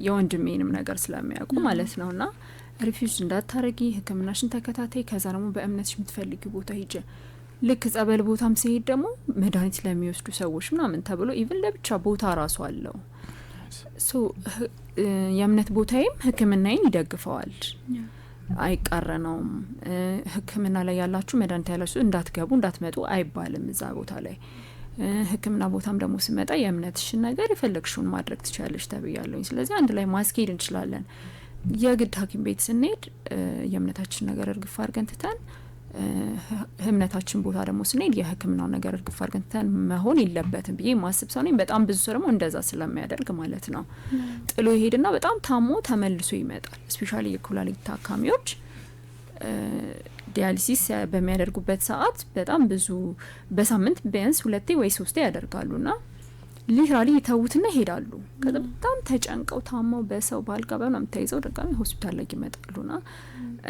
የወንድሜንም ነገር ስለሚያውቁ ማለት ነውና ሪፊውዝ እንዳታረጊ ህክምናሽን ተከታታይ ከዛ ደግሞ በእምነትሽ የምትፈልጊ ቦታ ሂጂ ልክ ጸበል ቦታም ሲሄድ ደግሞ መድኃኒት ለሚወስዱ ሰዎች ምናምን ተብሎ ኢቭን ለብቻ ቦታ ራሱ አለው ሶ የእምነት ቦታዬም ህክምናዬን ይደግፈዋል አይቃረነውም ህክምና ላይ ያላችሁ መድኃኒት ያላችሁ እንዳትገቡ እንዳትመጡ አይባልም እዛ ቦታ ላይ ህክምና ቦታም ደግሞ ሲመጣ የእምነትሽን ነገር የፈለግሽውን ማድረግ ትችላለሽ ተብያለሁኝ ስለዚህ አንድ ላይ ማስኬድ እንችላለን የግድ ሐኪም ቤት ስንሄድ የእምነታችን ነገር እርግፍ አድርገን ትተን እምነታችን ቦታ ደግሞ ስንሄድ የህክምናው ነገር እርግፍ አድርገን ትተን መሆን የለበትም ብዬ ማስብ ሰው ነኝ በጣም ብዙ ሰው ደግሞ እንደዛ ስለሚያደርግ ማለት ነው ጥሎ ይሄድና በጣም ታሞ ተመልሶ ይመጣል ስፔሻሊ የኩላሊት ታካሚዎች ዲያሊሲስ በሚያደርጉበት ሰዓት በጣም ብዙ በሳምንት ቢያንስ 2 ወይ 3 ያደርጋሉና ሊትራሊ ይተውትና ይሄዳሉ። ከዛ በጣም ተጨንቀው ታማው በሰው ባልጋ በምናምን ተይዘው ድጋሚ ሆስፒታል ላይ ይመጣሉና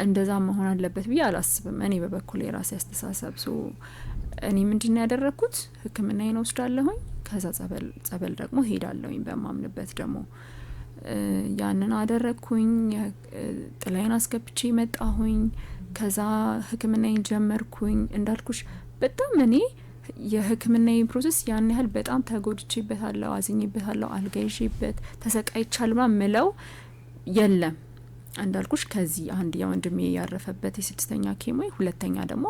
እንደዛ መሆን አለበት ብዬ አላስብም እኔ በበኩሌ የራሴ አስተሳሰብ። ሶ እኔ ምንድነው ያደረኩት ህክምናዬን ወስዳለሁኝ ከዛ ጸበል ደግሞ ሄዳለሁኝ በማምንበት ደግሞ ያንን አደረኩኝ። ጥላዬን አስገብቼ መጣሁኝ። ከዛ ህክምናዬን ጀመርኩኝ። እንዳልኩሽ በጣም እኔ የህክምናዬን ፕሮሰስ ያን ያህል በጣም ተጎድቼበታለሁ፣ አዝኜበታለሁ፣ አልጋ ይዤበት ተሰቃይቻለሁ ምለው የለም። እንዳልኩሽ ከዚህ አንድ የወንድሜ ያረፈበት የ6ኛ ኬሞ፣ ሁለተኛ ደግሞ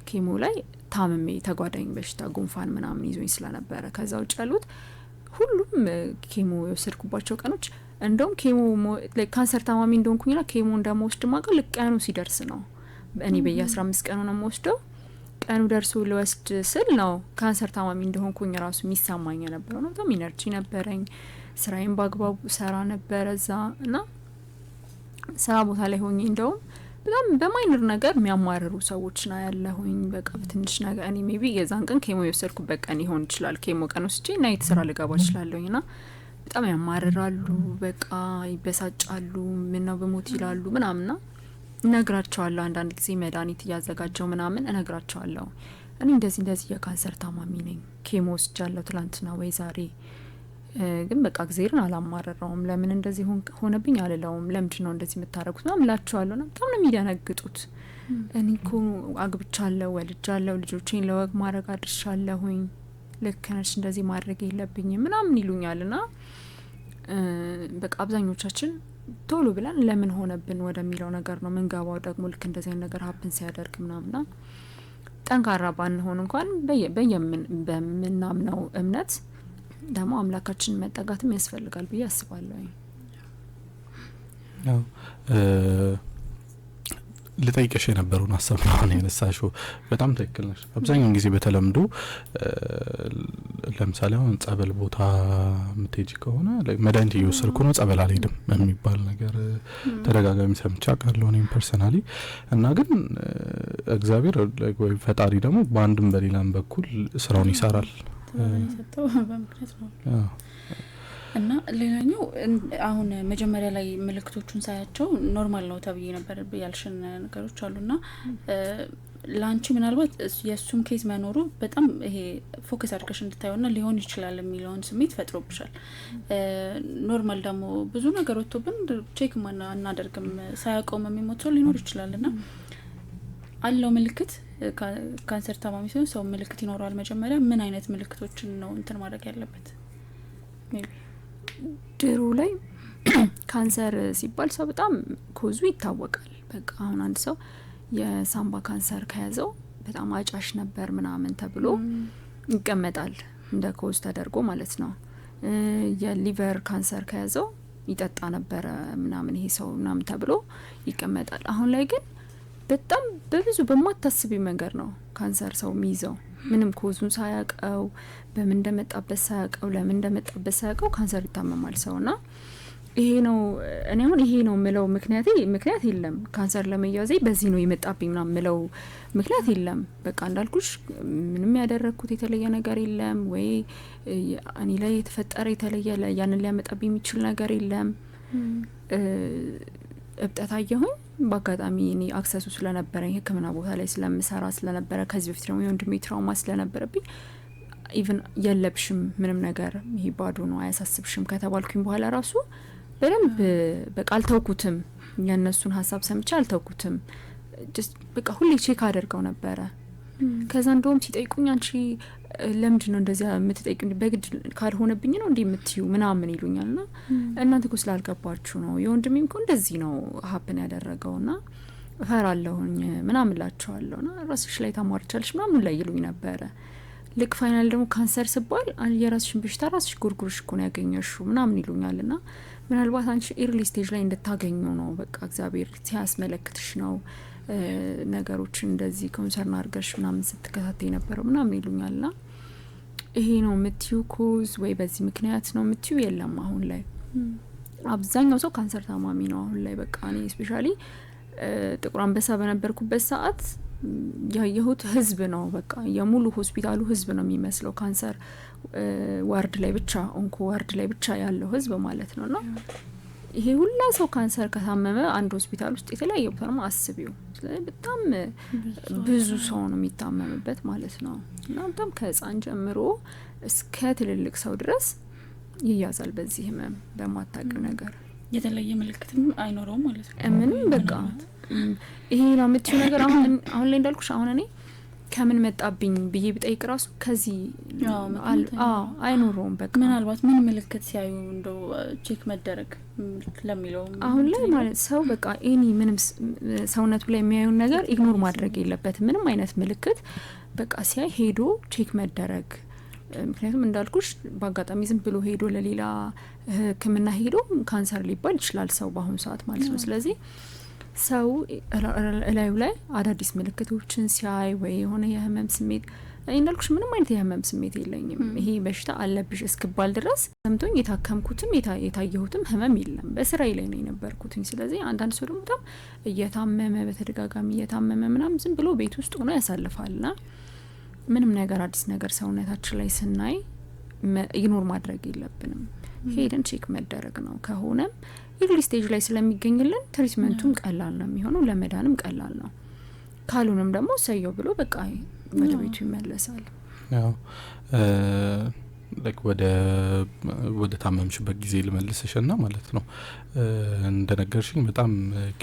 ኬሞ ላይ ታምሜ ተጓዳኝ በሽታ ጉንፋን ምናምን ይዞኝ ስለነበረ ከዛ ውጭ ያሉት ሁሉም ኬሞ የወሰድኩባቸው ቀኖች እንደውም ኬሞ ካንሰር ታማሚ እንደሆንኩኝና ኬሞ እንደምወስድ ማቀው ቀኑ ሲደርስ ነው። እኔ በየ15 ቀኑ ነው የምወስደው። ቀኑ ደርሶ ልወስድ ስል ነው ካንሰር ታማሚ እንደሆንኩኝ ራሱ የሚሰማኝ የነበረው ነው። በጣም ኢነርጂ ነበረኝ። ስራዬን በአግባቡ ሰራ ነበረ እዛ እና ስራ ቦታ ላይ ሆኜ እንደውም በጣም በማይነር ነገር የሚያማርሩ ሰዎች ና ያለሁኝ በቃ በትንሽ ነገር እኔ ሜቢ የዛን ቀን ኬሞ የወሰድኩበት ቀን ይሆን ይችላል። ኬሞ ቀን ወስጄ ናይት ስራ ልገባ እችላለሁኝ ና በጣም ያማርራሉ፣ በቃ ይበሳጫሉ፣ ምን ነው በሞት ይላሉ ምናምንና እነግራቸዋለሁ። አንዳንድ ጊዜ መድኃኒት እያዘጋጀው ምናምን እነግራቸዋለሁ። እኔ እንደዚህ የካንሰር ታማሚ ነኝ፣ ኬሞ ወስጃለሁ ትላንትና ወይ ዛሬ፣ ግን በቃ እግዚአብሔርን አላማረረውም፣ ለምን እንደዚህ ሆነብኝ አልለውም፣ ለምንድን ነው እንደዚህ የምታደርጉት ምናምን እላቸዋለሁ። ና በጣም ነው የሚደነግጡት። እኔ እኮ አግብቻለሁ፣ ወልጃለሁ፣ ልጆቼን ለወግ ማድረግ አድርሻለሁኝ፣ ልክ ነሽ፣ እንደዚህ ማድረግ የለብኝም ምናምን ይሉኛል። ና በቃ አብዛኞቻችን ቶሎ ብለን ለምን ሆነብን ወደሚለው ነገር ነው ምንገባው። ደግሞ ልክ እንደዚህ አይነት ነገር ሀፕን ሲያደርግ ምናምና ጠንካራ ባንሆን እንኳን በምናምነው እምነት ደግሞ አምላካችን መጠጋትም ያስፈልጋል ብዬ አስባለሁ። ያው ልጠይቅሽ የነበረውን ሀሳብ ነው አሁን ያነሳሽው። በጣም ትክክል ነሽ። አብዛኛውን ጊዜ በተለምዶ ለምሳሌ አሁን ጸበል ቦታ የምትሄጂ ከሆነ መድኃኒት እየወሰድኩ ነው ጸበል አልሄድም የሚባል ነገር ተደጋጋሚ ሰምቼ አውቃለሁ እኔም ፐርሰናሊ። እና ግን እግዚአብሔር ወይ ፈጣሪ ደግሞ በአንድም በሌላም በኩል ስራውን ይሰራል። እና ሌላኛው አሁን መጀመሪያ ላይ ምልክቶቹን ሳያቸው ኖርማል ነው ተብዬ ነበር ያልሽን ነገሮች አሉና ላንቺ ምናልባት የሱም ኬዝ መኖሩ በጣም ይሄ ፎከስ አድርገሽ እንድታዩና ሊሆን ይችላል የሚለውን ስሜት ፈጥሮብሻል። ኖርማል ደግሞ ብዙ ነገር ወጥቶብን ቼክ አናደርግም፣ ሳያውቀው የሚሞት ሰው ሊኖር ይችላልና አለው ምልክት ካንሰር ታማሚ ሲሆን ሰው ምልክት ይኖራል። መጀመሪያ ምን አይነት ምልክቶችን ነው እንትን ማድረግ ያለበት? ሜቢ ድሮ ላይ ካንሰር ሲባል ሰው በጣም ኮዙ ይታወቃል። በቃ አሁን አንድ ሰው የሳምባ ካንሰር ከያዘው በጣም አጫሽ ነበር ምናምን ተብሎ ይቀመጣል እንደ ኮዝ ተደርጎ ማለት ነው። የሊቨር ካንሰር ከያዘው ይጠጣ ነበር ምናምን ይሄ ሰው ምናምን ተብሎ ይቀመጣል። አሁን ላይ ግን በጣም በብዙ በማታስቢ መንገድ ነው ካንሰር ሰው የሚይዘው። ምንም ኮዙን ሳያውቀው በምን እንደመጣበት ሳያውቀው ለምን እንደመጣበት ሳያውቀው ካንሰር ይታመማል ሰውና ይሄ ነው እኔ አሁን ይሄ ነው ምለው ምክንያት የለም። ካንሰር ለመያዜ በዚህ ነው የመጣብኝ ምናምን ምለው ምክንያት የለም። በቃ እንዳልኩሽ ምንም ያደረኩት የተለየ ነገር የለም ወይ እኔ ላይ የተፈጠረ የተለየ ያንን ሊያመጣብኝ የሚችል ነገር የለም። እብጠት አየሁኝ በአጋጣሚ እኔ አክሰሱ ስለነበረኝ ህክምና ቦታ ላይ ስለምሰራ ስለነበረ ከዚህ በፊት ደግሞ የወንድሜ ትራውማ ስለነበረብኝ ኢቭን የለብሽም ምንም ነገር ይሄ ባዶ ነው አያሳስብሽም ከተባልኩኝ በኋላ ራሱ በደንብ በቃ አልተውኩትም። የነሱን ሀሳብ ሰምቼ አልተውኩትም። ጀስት በቃ ሁሌ ቼክ አደርገው ነበረ። ከዛ እንደውም ሲጠይቁኝ አንቺ ለምንድን ነው እንደዚያ የምትጠይቁኝ በግድ ካልሆነብኝ ነው እንዴ የምትዩ ምናምን ይሉኛልና እናንተ እኮ ስላልገባችሁ ነው የወንድሜም እኮ እንደዚህ ነው ሀፕን ያደረገውና እፈራለሁኝ ምናምን ላቸዋለሁና ራስሽ ላይ ታሟርቻለሽ ምናምን ላይ ይሉኝ ነበረ። ልክ ፋይናል ደግሞ ካንሰር ሲባል የራስሽን በሽታ ራስሽ ጉርጉርሽ እኮ ነው ያገኘሽው ምናምን ይሉኛልና ምናልባት አንቺ ኤርሊ ስቴጅ ላይ እንድታገኙ ነው በቃ እግዚአብሔር ሲያስመለክትሽ ነው ነገሮችን እንደዚህ ኮንሰርን አድርገሽ ምናምን ስትከታተይ ነበረው ምናምን ይሉኛልና ይሄ ነው የምትዩ ኮዝ ወይ በዚህ ምክንያት ነው የምትዩ የለም። አሁን ላይ አብዛኛው ሰው ካንሰር ታማሚ ነው አሁን ላይ። በቃ እኔ ስፔሻሊ ጥቁር አንበሳ በነበርኩበት ሰዓት ያየሁት ህዝብ ነው በቃ የሙሉ ሆስፒታሉ ህዝብ ነው የሚመስለው ካንሰር ዋርድ ላይ ብቻ ኦንኮ ዋርድ ላይ ብቻ ያለው ህዝብ ማለት ነውና ይሄ ሁላ ሰው ካንሰር ከታመመ አንድ ሆስፒታል ውስጥ የተለያየ ቦታ ነው አስቢው ስለዚህ በጣም ብዙ ሰው ነው የሚታመምበት ማለት ነው እና በጣም ከህፃን ጀምሮ እስከ ትልልቅ ሰው ድረስ ይያዛል በዚህ ህመም በማታውቂው ነገር የተለየ ምልክትም አይኖረውም ማለት ነው ምንም በቃ ይሄ ነው የምትይው ነገር አሁን ላይ እንዳልኩሽ አሁን እኔ ከምን መጣብኝ ብዬ ብጠይቅ ራሱ ከዚህ አይኖረውም በቃ ምናልባት ምን ምልክት ሲያዩ እንደው ቼክ መደረግ ለሚለው አሁን ላይ ማለት ሰው በቃ ኤኒ ምንም ሰውነቱ ላይ የሚያዩን ነገር ኢግኖር ማድረግ የለበትም ምንም አይነት ምልክት በቃ ሲያይ ሄዶ ቼክ መደረግ ምክንያቱም እንዳልኩሽ በአጋጣሚ ዝም ብሎ ሄዶ ለሌላ ህክምና ሄዶ ካንሰር ሊባል ይችላል ሰው በአሁኑ ሰዓት ማለት ነው ስለዚህ ሰው እላዩ ላይ አዳዲስ ምልክቶችን ሲያይ ወይ የሆነ የህመም ስሜት እንዳልኩሽ ምንም አይነት የህመም ስሜት የለኝም ይሄ በሽታ አለብሽ እስክባል ድረስ ሰምቶኝ የታከምኩትም የታየሁትም ህመም የለም በስራዬ ላይ ነው የነበርኩትኝ ስለዚህ አንዳንድ ሰው ደግሞ በጣም እየታመመ በተደጋጋሚ እየታመመ ምናምን ዝም ብሎ ቤት ውስጥ ሆኖ ያሳልፋልና ምንም ነገር አዲስ ነገር ሰውነታችን ላይ ስናይ ኢግኖር ማድረግ የለብንም ሄደን ቼክ መደረግ ነው ከሆነም ኢርሊ ስቴጅ ላይ ስለሚገኝልን ትሪትመንቱም ቀላል ነው የሚሆነው ለመዳንም ቀላል ነው ካሉንም ደግሞ ሰየው ብሎ በቃ ወደ ቤቱ ይመለሳል ያው like ወደ ታመምሽበት ጊዜ ልመልስሽና ማለት ነው እንደነገርሽኝ በጣም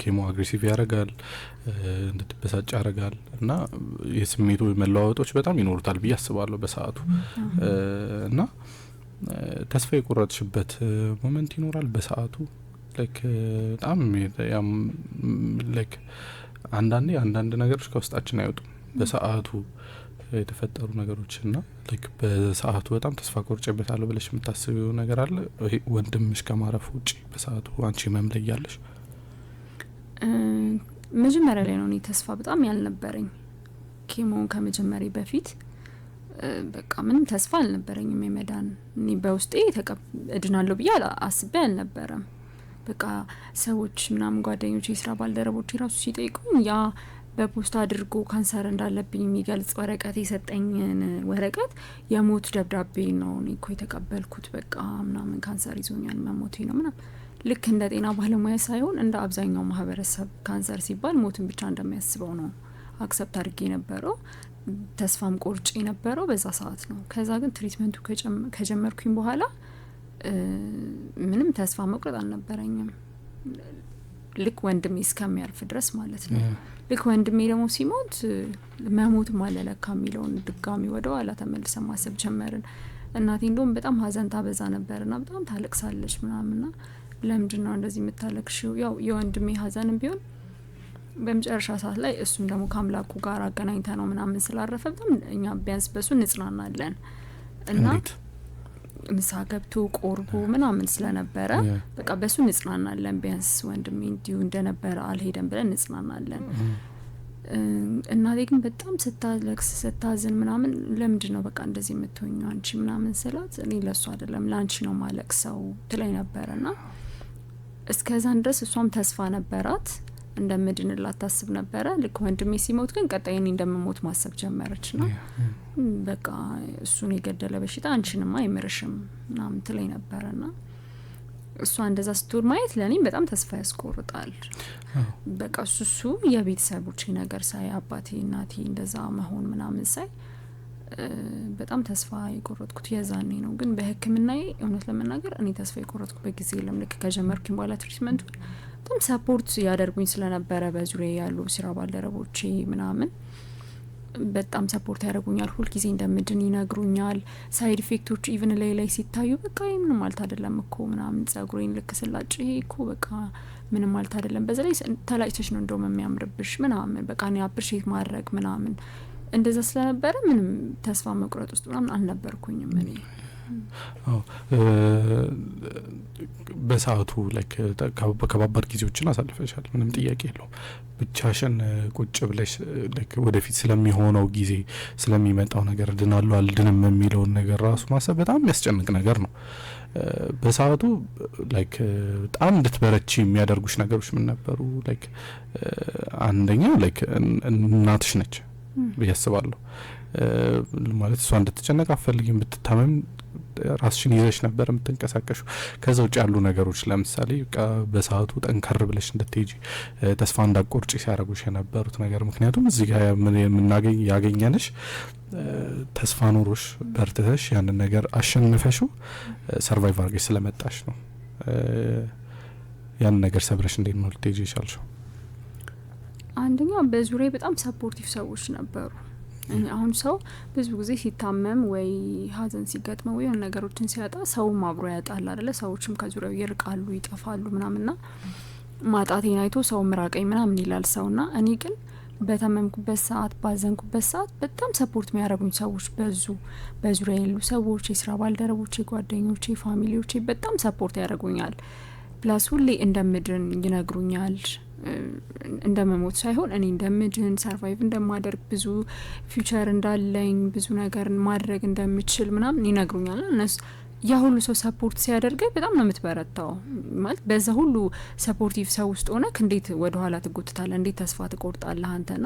ኬሞ አግሬሲቭ ያረጋል እንድትበሳጭ ያረጋል እና የስሜቱ መለዋወጦች በጣም ይኖሩታል ብዬ አስባለሁ በሰዓቱ እና ተስፋ የቆረጥሽበት ሞመንት ይኖራል በሰዓቱ like በጣም like አንዳንድ ነገሮች ከውስጣችን አይወጡም በሰዓቱ የተፈጠሩ ነገሮችና like በሰዓቱ በጣም ተስፋ ቆርጬበታለሁ ብለሽ የምታስቢው ነገር አለ ወንድምሽ ከማረፍ ውጪ በሰዓቱ አንቺ መምለይ ያለሽ መጀመሪያ ላይ ነው እኔ ተስፋ በጣም ያልነበረኝ ኬሞን ከመጀመሪያ በፊት በቃ ምንም ተስፋ አልነበረኝም የመዳን እኔ በውስጤ እድናለሁ ብዬ አስቤ አልነበረም በቃ ሰዎች ምናምን ጓደኞቼ የስራ ባልደረቦቼ ራሱ ሲጠይቁኝ ያ በፖስታ አድርጎ ካንሰር እንዳለብኝ የሚገልጽ ወረቀት የሰጠኝን ወረቀት የሞት ደብዳቤ ነው እኔ እኮ የተቀበልኩት በቃ ምናምን ካንሰር ይዞኛል መሞቴ ነው ምናምን ልክ እንደ ጤና ባለሙያ ሳይሆን እንደ አብዛኛው ማህበረሰብ ካንሰር ሲባል ሞትን ብቻ እንደሚያስበው ነው አክሰፕት አድርጌ ነበረው ተስፋም ቆርጬ ነበረው በዛ ሰዓት ነው ከዛ ግን ትሪትመንቱ ከጀመርኩኝ በኋላ ምንም ተስፋ መቁረጥ አልነበረኝም ልክ ወንድሜ እስከሚያርፍ ድረስ ማለት ነው ልክ ወንድሜ ደግሞ ሲሞት መሞት ማለለካ የሚለውን ድጋሚ ወደ ኋላ ተመልሰን ማሰብ ጀመርን እናቴ እንደውም በጣም ሀዘን ታበዛ ነበርና በጣም ታለቅሳለች ምናምንና ለምንድነው እንደዚህ የምታለቅሽው ያው የወንድሜ ሀዘንም ቢሆን በመጨረሻ ሰዓት ላይ እሱም ደግሞ ከአምላኩ ጋር አገናኝተ ነው ምናምን ስላረፈ በጣም እኛ ቢያንስ በሱ እንጽናናለን እና ምሳ ገብቶ ቆርቦ ምናምን ስለነበረ በቃ በሱ እንጽናናለን ቢያንስ ወንድሜ እንዲሁ እንደነበረ አልሄደም ብለን እንጽናናለን እናቴ ግን በጣም ስታለቅስ ስታዝን ምናምን ለምንድነው በቃ እንደዚህ የምትሆኚው አንቺ ምናምን ስላት እኔ ለሱ አይደለም ላንቺ ነው ማለቅሰው ትለኝ ነበርና እስከዛን ድረስ እሷም ተስፋ ነበራት እንደምድንላት ታስብ ነበረ ልክ ወንድሜ ሲሞት ግን ቀጣይ እኔ እንደምሞት ማሰብ ጀመረችና በቃ እሱን የገደለ በሽታ አንቺንማ አይምርሽም ምናምን ትለኝ ነበርና እሷ እንደዛ ስትሆን ማየት ለኔ በጣም ተስፋ ያስቆርጣል በቃ እሱ የቤተሰቦቼ ነገር ሳይ አባቴ እናቴ እንደዛ መሆን ምናምን ሳይ በጣም ተስፋ የቆረጥኩት የዛኔ ነው ግን በህክምናዬ እውነት ለመናገር እኔ ተስፋ የቆረጥኩበት ጊዜ የለም ልክ ከጀመርኩኝ በኋላ ትሪትመንቱን በጣም ሰፖርት ያደርጉኝ ስለነበረ በዙሪያ ያሉ ስራ ባልደረቦቼ ምናምን በጣም ሰፖርት ያደርጉኛል ሁል ጊዜ እንደምድን ይነግሩኛል ሳይድ ኢፌክቶች ኢቭን ላይ ሲታዩ በቃ ምንም ማለት አይደለም እኮ ምናምን ጸጉሬን ልክ ስላጭ ይሄ እኮ በቃ ምንም ማለት አይደለም በዛ ላይ ተላጭተሽ ነው እንደውም የሚያምርብሽ ምናምን በቃ እኔ አፕሪሼት ማድረግ ምናምን እንደዛ ስለነበረ ምንም ተስፋ መቁረጥ ውስጥ ምናምን አልነበርኩኝም እኔ በሰዓቱ ላይክ ከባባድ ጊዜዎችን አሳልፈሻል ምንም ጥያቄ የለውም ብቻሽን ቁጭ ብለሽ ላይክ ወደፊት ስለሚሆነው ጊዜ ስለሚመጣው ነገር ድናሉ አልድንም የሚለውን ነገር ራሱ ማሰብ በጣም የሚያስጨንቅ ነገር ነው በሰዓቱ ላይክ በጣም እንድትበረቺ የሚያደርጉሽ ነገሮች ምን ነበሩ? ላይክ አንደኛ ላይክ እናትሽ ነች ብዬ አስባለሁ። ማለት እሷ እንድትጨነቅ አትፈልጊም። ብትታመም ራስሽን ይዘሽ ነበር የምትንቀሳቀሹ። ከዛ ውጭ ያሉ ነገሮች ለምሳሌ በሰዓቱ ጠንከር ብለሽ እንድትሄጂ ተስፋ እንዳትቆርጪ ሲያደርጉሽ የነበሩት ነገር፣ ምክንያቱም እዚህ ጋር ያገኘንሽ ተስፋ ኖሮሽ በርትተሽ ያንን ነገር አሸንፈሽው ሰርቫይቭ አድርገሽ ስለመጣሽ ነው። ያንን ነገር ሰብረሽ እንዴት ነው ልትሄጂ የቻልሽው? አንደኛ በዙሪያ በጣም ሰፖርቲቭ ሰዎች ነበሩ። አሁን ሰው ብዙ ጊዜ ሲታመም ወይ ሀዘን ሲገጥመው ወይ ነገሮችን ሲያጣ ሰውም አብሮ ያጣል አይደለ? ሰዎችም ከዙሪያው ይርቃሉ፣ ይጠፋሉ ምናምንና ማጣቴን አይቶ ሰው ምራቀኝ ምናምን ይላል ሰውና እኔ ግን በታመምኩበት ሰዓት ባዘንኩበት ሰዓት በጣም ሰፖርት የሚያደርጉኝ ሰዎች በዙ። በዙሪያ ያሉ ሰዎች፣ የስራ ባልደረቦቼ፣ ጓደኞቼ፣ ፋሚሊዎቼ በጣም ሰፖርት ያደርጉኛል። ፕላስ ሁሌ እንደምድን ይነግሩኛል። እንደመሞት ሳይሆን እኔ እንደምድን ሰርቫይቭ እንደማደርግ ብዙ ፊውቸር እንዳለኝ ብዙ ነገር ማድረግ እንደምችል ምናምን ይነግሩኛል። እነሱ ያ ሁሉ ሰው ሰፖርት ሲያደርገኝ በጣም ነው የምትበረታው። ማለት በዛ ሁሉ ሰፖርቲቭ ሰው ውስጥ ሆነክ እንዴት ወደ ኋላ ትጎትታለህ? እንዴት ተስፋ ትቆርጣለህ አንተና?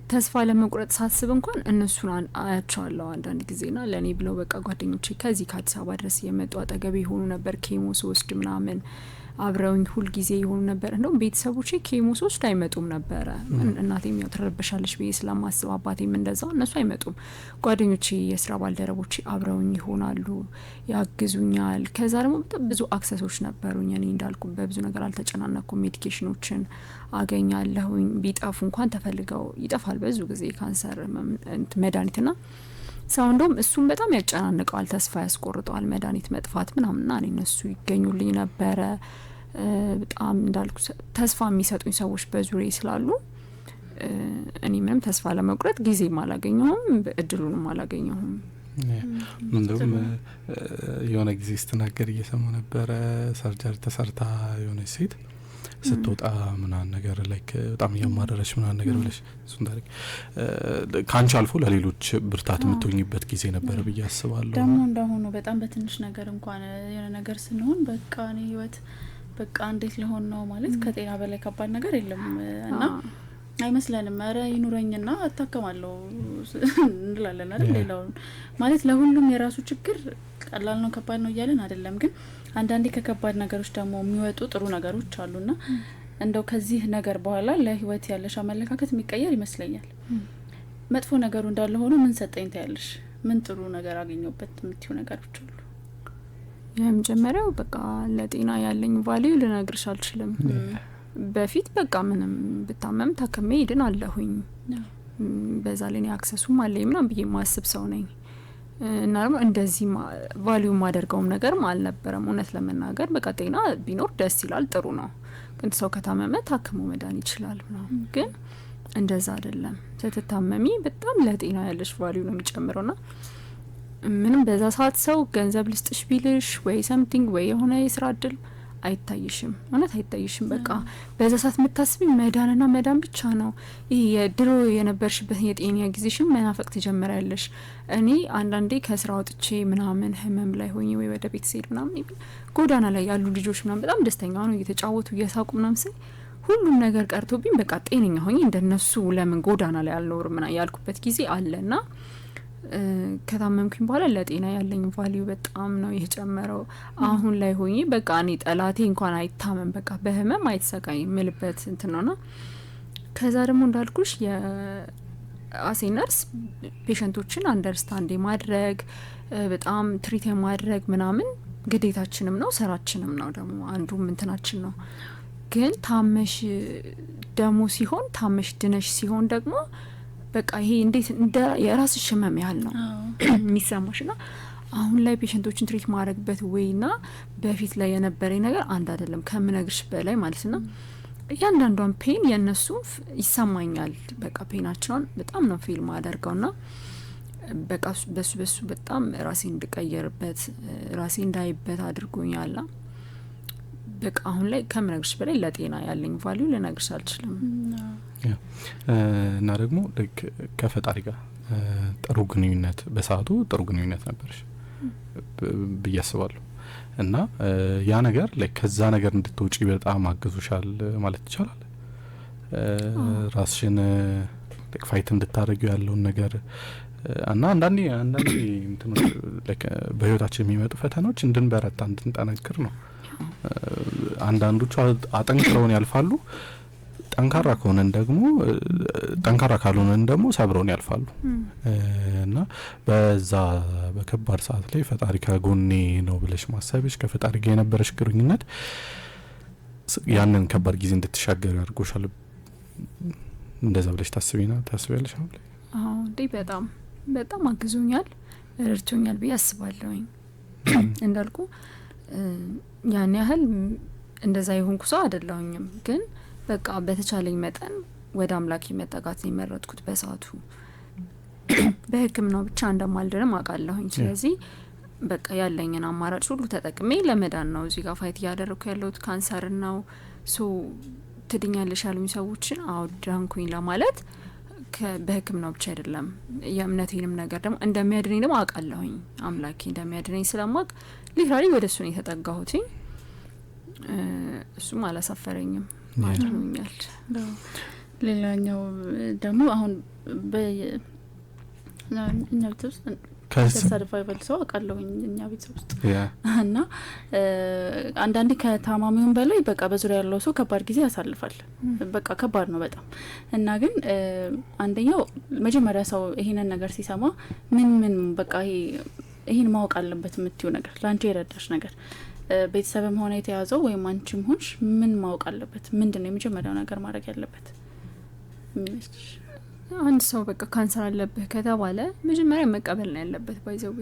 ተስፋ ለመቁረጥ ሳስብ እንኳን እነሱን አያቸዋለሁ አንዳንድ ጊዜና ለእኔ ብለው በቃ ጓደኞቼ ከዚህ ከአዲስ አበባ ድረስ የመጡ አጠገቤ የሆኑ ነበር። ኬሞ ስወስድ ምናምን አብረውኝ ሁል ጊዜ የሆኑ ነበር። እንደውም ቤተሰቦቼ ኬሞ ስወስድ አይመጡም ነበረ። እናቴም ያው ትረበሻለች ብዬ ስለማስብ አባቴም እንደዛው፣ እነሱ አይመጡም። ጓደኞቼ፣ የስራ ባልደረቦቼ አብረውኝ ይሆናሉ፣ ያግዙኛል። ከዛ ደግሞ በጣም ብዙ አክሰሶች ነበሩኝ። እኔ እንዳልኩ በብዙ ነገር አልተጨናነኩም። ሜዲኬሽኖችን አገኛለሁኝ። ቢጠፉ እንኳን ተፈልገው ይጠፋል ብዙ ጊዜ ካንሰር መድኃኒትና ሰው እንደውም እሱም በጣም ያጨናንቀዋል፣ ተስፋ ያስቆርጠዋል መድኃኒት መጥፋት ምናምንና እኔ እነሱ ይገኙልኝ ነበረ። በጣም እንዳልኩ ተስፋ የሚሰጡኝ ሰዎች በዙሪያዬ ስላሉ እኔ ምንም ተስፋ ለመቁረጥ ጊዜም አላገኘሁም፣ እድሉንም አላገኘሁም። እንደውም የሆነ ጊዜ ስትናገር እየሰማሁ ነበረ። ሰርጀሪ ተሰርታ የሆነች ሴት ስትወጣ ምናምን ነገር ላይክ በጣም እያማረረች ምናምን ነገር ብለሽ እሱን ታሪክ ካንቺ አልፎ ለሌሎች ብርታት የምትሆኝበት ጊዜ ነበር ብዬ አስባለሁ። ደግሞ እንደሆኑ በጣም በትንሽ ነገር እንኳን የሆነ ነገር ስንሆን በቃ እኔ ህይወት በቃ እንዴት ሊሆን ነው ማለት ከጤና በላይ ከባድ ነገር የለም እና አይመስለንም። ኧረ ይኑረኝና አታከማለሁ እንላለን አይደል? ሌላው ማለት ለሁሉም የራሱ ችግር ቀላል ነው ከባድ ነው እያለን አይደለም። ግን አንዳንዴ ከከባድ ነገሮች ደግሞ የሚወጡ ጥሩ ነገሮች አሉና እንደው ከዚህ ነገር በኋላ ለህይወት ያለሽ አመለካከት የሚቀየር ይመስለኛል። መጥፎ ነገሩ እንዳለ ሆኖ ምን ሰጠኝ ታያለሽ? ምን ጥሩ ነገር አገኘሁበት የምትዩ ነገሮች አሉ? የመጀመሪያው በቃ ለጤና ያለኝ ቫልዩ ልነግርሽ አልችልም። በፊት በቃ ምንም ብታመም ታከሜ ሄድን አለሁኝ። በዛ ላይ ነው አክሰሱም አለኝ ምናምን ብዬ ማስብ ሰው ነኝ እና ደግሞ እንደዚህ ቫልዩ ማደርገውም ነገርም አልነበረም። እውነት ለመናገር በቃ ጤና ቢኖር ደስ ይላል፣ ጥሩ ነው። ግን ሰው ከታመመ ታክሞ መዳን ይችላል ነው። ግን እንደዛ አይደለም። ስትታመሚ በጣም ለጤና ያለሽ ቫልዩ ነው የሚጨምረውና ምንም በዛ ሰዓት ሰው ገንዘብ ልስጥሽ ቢልሽ ወይ ሰምቲንግ ወይ የሆነ የስራ እድል አይታይሽም፣ ማለት አይታይሽም። በቃ በዛ ሰዓት የምታስቢ መዳንና መዳን ብቻ ነው። ይሄ የድሮ የነበርሽበት የጤና ጊዜሽን መናፈቅ ትጀምሪያለሽ። እኔ አንዳንዴ ከስራ ወጥቼ ምናምን ህመም ላይ ሆኜ ወይ ወደ ቤት ስሄድ ምናምን ጎዳና ላይ ያሉ ልጆች ምናምን በጣም ደስተኛ ሆነው እየተጫወቱ እየሳቁ ምናምን ሳይ ሁሉም ነገር ቀርቶብኝ በቃ ጤነኛ ሆኜ እንደነሱ ለምን ጎዳና ላይ አልኖርም ምናምን ያልኩበት ጊዜ አለና ከታመምኩኝ በኋላ ለጤና ያለኝ ቫልዩ በጣም ነው የጨመረው። አሁን ላይ ሆኜ በቃ እኔ ጠላቴ እንኳን አይታመም በቃ በህመም አይሰቃይ ምልበት እንትን ነውና ከዛ ደግሞ እንዳልኩሽ የአሴ ነርስ ፔሸንቶችን አንደርስታንድ ማድረግ በጣም ትሪት ማድረግ ምናምን ግዴታችንም ነው ስራችንም ነው ደግሞ አንዱም እንትናችን ነው። ግን ታመሽ ደግሞ ሲሆን ታመሽ ድነሽ ሲሆን ደግሞ በቃ ይሄ እንዴት እንደ የራስሽ ህመም ያህል ነው የሚሰማሽና አሁን ላይ ፔሸንቶችን ትሪት ማድረግበት ወይና በፊት ላይ የነበረኝ ነገር አንድ አይደለም ከምነግርሽ በላይ ማለትና እያንዳንዷን ፔን የነሱ ይሰማኛል። በቃ ፔናቸውን በጣም ነው ፊል ማደርገውና በቃ በሱ በጣም ራሴን እንድቀየርበት ራሴን እንዳይበት አድርጎኛል። በቃ አሁን ላይ ከምነግርሽ በላይ ለጤና ያለኝ ቫልዩ ልነግርሽ አልችልም። እና ደግሞ ከፈጣሪ ጋር ጥሩ ግንኙነት በሰዓቱ ጥሩ ግንኙነት ነበርሽ ብዬ አስባለሁ። እና ያ ነገር ላይ ከዛ ነገር እንድትወጪ በጣም አግዙሻል ማለት ይቻላል። ራስሽን ፋይት እንድታደርጊው ያለውን ነገር እና አንዳንዴ እንትኖች በህይወታችን የሚመጡ ፈተናዎች እንድንበረታ እንድንጠነክር ነው። አንዳንዶቹ አጠንክረውን ያልፋሉ፣ ጠንካራ ከሆነን ደግሞ ጠንካራ ካልሆነን ደግሞ ሰብረውን ያልፋሉ። እና በዛ በከባድ ሰዓት ላይ ፈጣሪ ከጎኔ ነው ብለሽ ማሰብሽ ከፈጣሪ ጋር የነበረሽ ግንኙነት ያንን ከባድ ጊዜ እንድትሻገር ያድርጎሻል። እንደዛ ብለሽ ታስቢያለሽ? አዎ እንዴ በጣም አግዞኛል፣ ረድቶኛል ብዬ አስባለሁኝ። እንዳልኩ ያን ያህል እንደዛ የሆንኩ ሰው አይደለሁኝም፣ ግን በቃ በተቻለኝ መጠን ወደ አምላኬ መጠጋት ነው የመረጥኩት በሰዓቱ። በሕክምናው ብቻ እንደማልድንም አውቃለሁኝ። ስለዚህ በቃ ያለኝን አማራጭ ሁሉ ተጠቅሜ ለመዳን ነው እዚህ ጋር ፋይት እያደረኩ ያለሁት። ካንሰር ነው ሶ ትድኛለሽ ያሉኝ ሰዎችን አውዳንኩኝ ለማለት በሕክምናው ብቻ አይደለም። የእምነቴንም ነገር ደግሞ እንደሚያድነኝ ደግሞ አውቃለሁኝ። አምላኬ እንደሚያድነኝ ስለማውቅ ሊትራሊ ወደ እሱ ነው የተጠጋሁትኝ። እሱም አላሳፈረኝም፣ አድኖኛል። ሌላኛው ደግሞ አሁን እኛ ቤት ውስጥ ከሰርቫይቫል ሰው አውቃለሁኝ እኛ ቤተሰብ ውስጥ እና አንዳንዴ ከታማሚውን በላይ በቃ በዙሪያ ያለው ሰው ከባድ ጊዜ ያሳልፋል። በቃ ከባድ ነው በጣም። እና ግን አንደኛው መጀመሪያ ሰው ይሄንን ነገር ሲሰማ ምን በቃ ይሄን ማወቅ አለበት የምትዩ ነገር ላንቺ የረዳሽ ነገር ቤተሰብም ሆነ የተያዘው ወይም አንቺም ሆንሽ ምን ማወቅ አለበት? ምንድነው የመጀመሪያው ነገር ማድረግ ያለበት የሚመስልሽ? አንድ ሰው በቃ ካንሰር አለብህ ከተባለ መጀመሪያ መቀበል ነው ያለበት። ባይዘዌ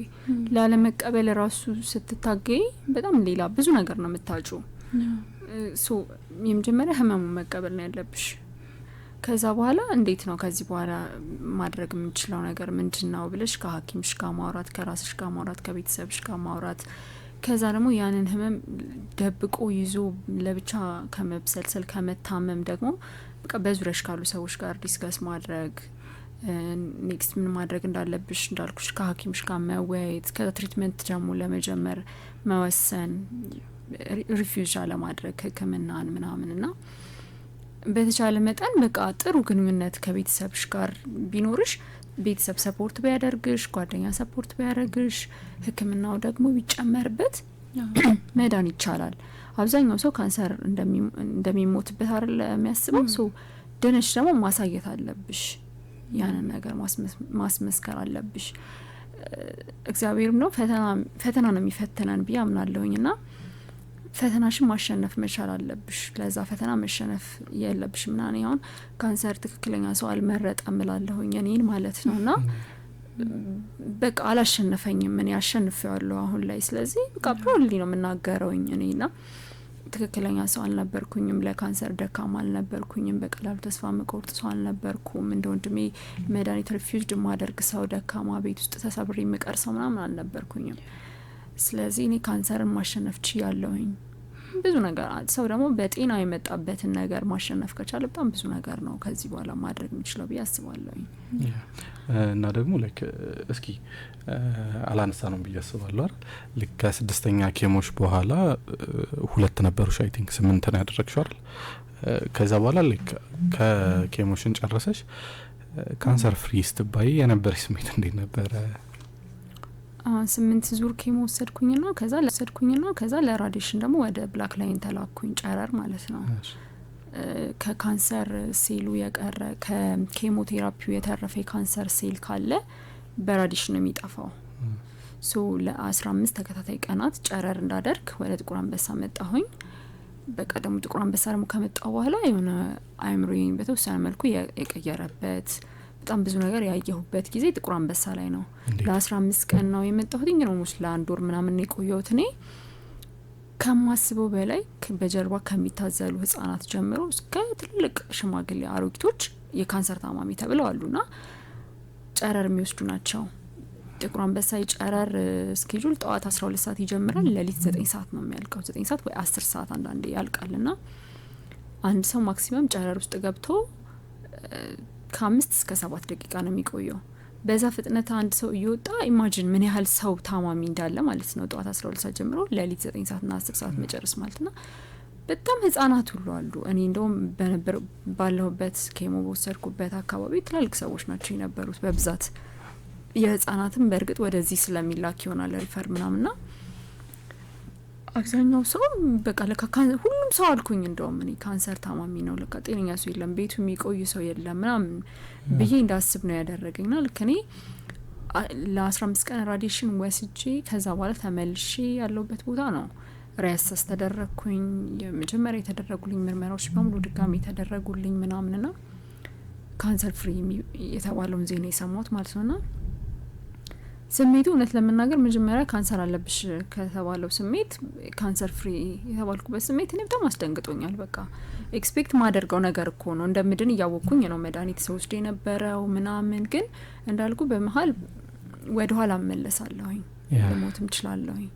ላለመቀበል ራሱ ስትታገይ በጣም ሌላ ብዙ ነገር ነው የምታጩው። ሶ የመጀመሪያ ህመሙን መቀበል ነው ያለብሽ። ከዛ በኋላ እንዴት ነው ከዚህ በኋላ ማድረግ የምንችለው ነገር ምንድነው ብለሽ ከሐኪምሽ ጋር ማውራት፣ ከራስሽ ጋር ማውራት፣ ከቤተሰብሽ ጋር ማውራት። ከዛ ደግሞ ያንን ህመም ደብቆ ይዞ ለብቻ ከመብሰልሰል ከመታመም ደግሞ በቃ በዙሪያሽ ካሉ ሰዎች ጋር ዲስከስ ማድረግ፣ ኔክስት ምን ማድረግ እንዳለብሽ እንዳልኩሽ ከሐኪምሽ ጋር መወያየት፣ ከዛ ትሪትመንት ደግሞ ለመጀመር መወሰን፣ ሪፊውዝ ለማድረግ ህክምናን ምናምንና በተቻለ መጠን በቃ ጥሩ ግንኙነት ከቤተሰብሽ ጋር ቢኖርሽ፣ ቤተሰብ ሰፖርት ቢያደርግሽ፣ ጓደኛ ሰፖርት ቢያደርግሽ፣ ህክምናው ደግሞ ቢጨመርበት መዳን ይቻላል። አብዛኛው ሰው ካንሰር እንደሚሞትበት አይደል የሚያስበው። ሶ ደነሽ ደግሞ ማሳየት አለብሽ፣ ያንን ነገር ማስመስከር አለብሽ። እግዚአብሔርም ነው ፈተና ነው የሚፈተነን ብዬ አምናለሁኝና ፈተናሽን ማሸነፍ መቻል አለብሽ። ለዛ ፈተና መሸነፍ የለብሽ ምናምን። አሁን ካንሰር ትክክለኛ ሰው አልመረጠም እላለሁኝ እኔን ማለት ነውና በቃ አላሸነፈኝም፣ እኔ አሸንፌዋለሁ አሁን ላይ። ስለዚህ በቃ ፕሮባብሊ ነው የምናገረውኝ እኔና ትክክለኛ ሰው አልነበርኩኝም፣ ለካንሰር ደካማ አልነበርኩኝም፣ በቀላሉ ተስፋ መቆርጥ ሰው አልነበርኩም፣ እንደ ወንድሜ መድኃኒት ሪፊውዝድ ማደርግ ሰው፣ ደካማ ቤት ውስጥ ተሰብሬ የምቀር ሰው ምናምን አልነበርኩኝም። ስለዚህ እኔ ካንሰርን ማሸነፍ ችያለሁኝ። ብዙ ነገር ሰው ደግሞ በጤና የመጣበትን ነገር ማሸነፍ ከቻለ በጣም ብዙ ነገር ነው ከዚህ በኋላ ማድረግ የሚችለው ብዬ አስባለሁኝ። እና ደግሞ ልክ እስኪ አላነሳ ነው ብዬ አስባለሁ አይደል? ልክ ከ6ኛ ኬሞች በኋላ 2 ነበሩሽ አይ ቲንክ 8 ነው ያደረግሽው አይደል? ከዛ በኋላ ልክ ከኬሞሽን ጨረሰሽ ካንሰር ፍሪ ስትባይ የነበረሽ ስሜት እንዴት ነበረ? 8 ዙር ኬሞ ወሰድኩኝና ከዛ ለራዲሽን ደግሞ ወደ ብላክ ላይን ተላኩኝ፣ ጨረር ማለት ነው። ከካንሰር ሴሉ የቀረ ከኬሞቴራፒው የተረፈ ካንሰር ሴል ካለ በራዲሽን ነው የሚጠፋው። ሶ ለ15 ተከታታይ ቀናት ጨረር እንዳደርግ ወደ ጥቁር አንበሳ መጣሁኝ። በቃ ደግሞ ጥቁር አንበሳ ደግሞ ከመጣሁ በኋላ የሆነ አይምሮዬን በተወሰነ መልኩ የቀየረበት በጣም ብዙ ነገር ያየሁበት ጊዜ ጥቁር አንበሳ ላይ ነው። ለ15 ቀን ነው የመጣሁት፣ ግን ኦልሞስት ለ1 ወር ምናምን የቆየሁት። እኔ ከማስበው በላይ በጀርባ ከሚታዘሉ ህጻናት ጀምሮ እስከ ትልልቅ ሽማግሌ አሮጊቶች የካንሰር ታማሚ ተብለው አሉና ጨረር የሚወስዱ ናቸው። ጥቁር አንበሳ የጨረር ስኬጁል ጠዋት 12 ሰዓት ይጀምራል፣ ሌሊት 9 ሰዓት ነው የሚያልቀው። 9 ሰዓት ወይ 10 ሰዓት አንዳንዴ ያልቃልና አንድ ሰው ማክሲመም ጨረር ውስጥ ገብቶ ከ5 እስከ 7 ደቂቃ ነው የሚቆየው። በዛ ፍጥነት አንድ ሰው እየወጣ ኢማጂን ምን ያህል ሰው ታማሚ እንዳለ ማለት ነው። ጠዋት 12 ሰዓት ጀምሮ ሌሊት 9 ሰዓትና 10 ሰዓት መጨረስ ማለት ነው። በጣም ህጻናት ሁሉ አሉ። እኔ እንደውም በነበር ባለሁበት ኬሞ በወሰድኩበት አካባቢ ትላልቅ ሰዎች ናቸው የነበሩት በብዛት። የህጻናትም በእርግጥ ወደዚህ ስለሚላክ ይሆናል ሪፈር ምናምንና አብዛኛው ሰው በቃ ለካ ሁሉም ሰው አልኩኝ እንደውም እኔ ካንሰር ታማሚ ነው ለካ ጤነኛ ሰው የለም ቤቱ የሚቆይ ሰው የለም ምናምን ብዬ እንዳስብ ነው ያደረገኝና ልክ እኔ ለ15 ቀን ራዲሽን ወስጄ ከዛ በኋላ ተመልሼ ያለውበት ቦታ ነው ሪያሰስ ተደረኩኝ። የመጀመሪያ የተደረጉልኝ ምርመራዎች በሙሉ ድጋሚ ተደረጉልኝ ምናምንና ካንሰር ፍሪ የተባለውን ዜና የሰማሁት ማለት ነውና ስሜቱ እውነት ለመናገር መጀመሪያ ካንሰር አለብሽ ከተባለው ስሜት ካንሰር ፍሪ የተባልኩበት ስሜት እኔ በጣም አስደንግጦኛል። በቃ ኤክስፔክት ማደርገው ነገር እኮ ነው እንደምድን እያወቅኩኝ ነው መድኃኒት ሰውስድ የነበረው ምናምን ግን እንዳልኩ በመሀል ወደ ኋላ እመለሳለሁኝ ልሞትም እችላለሁኝ።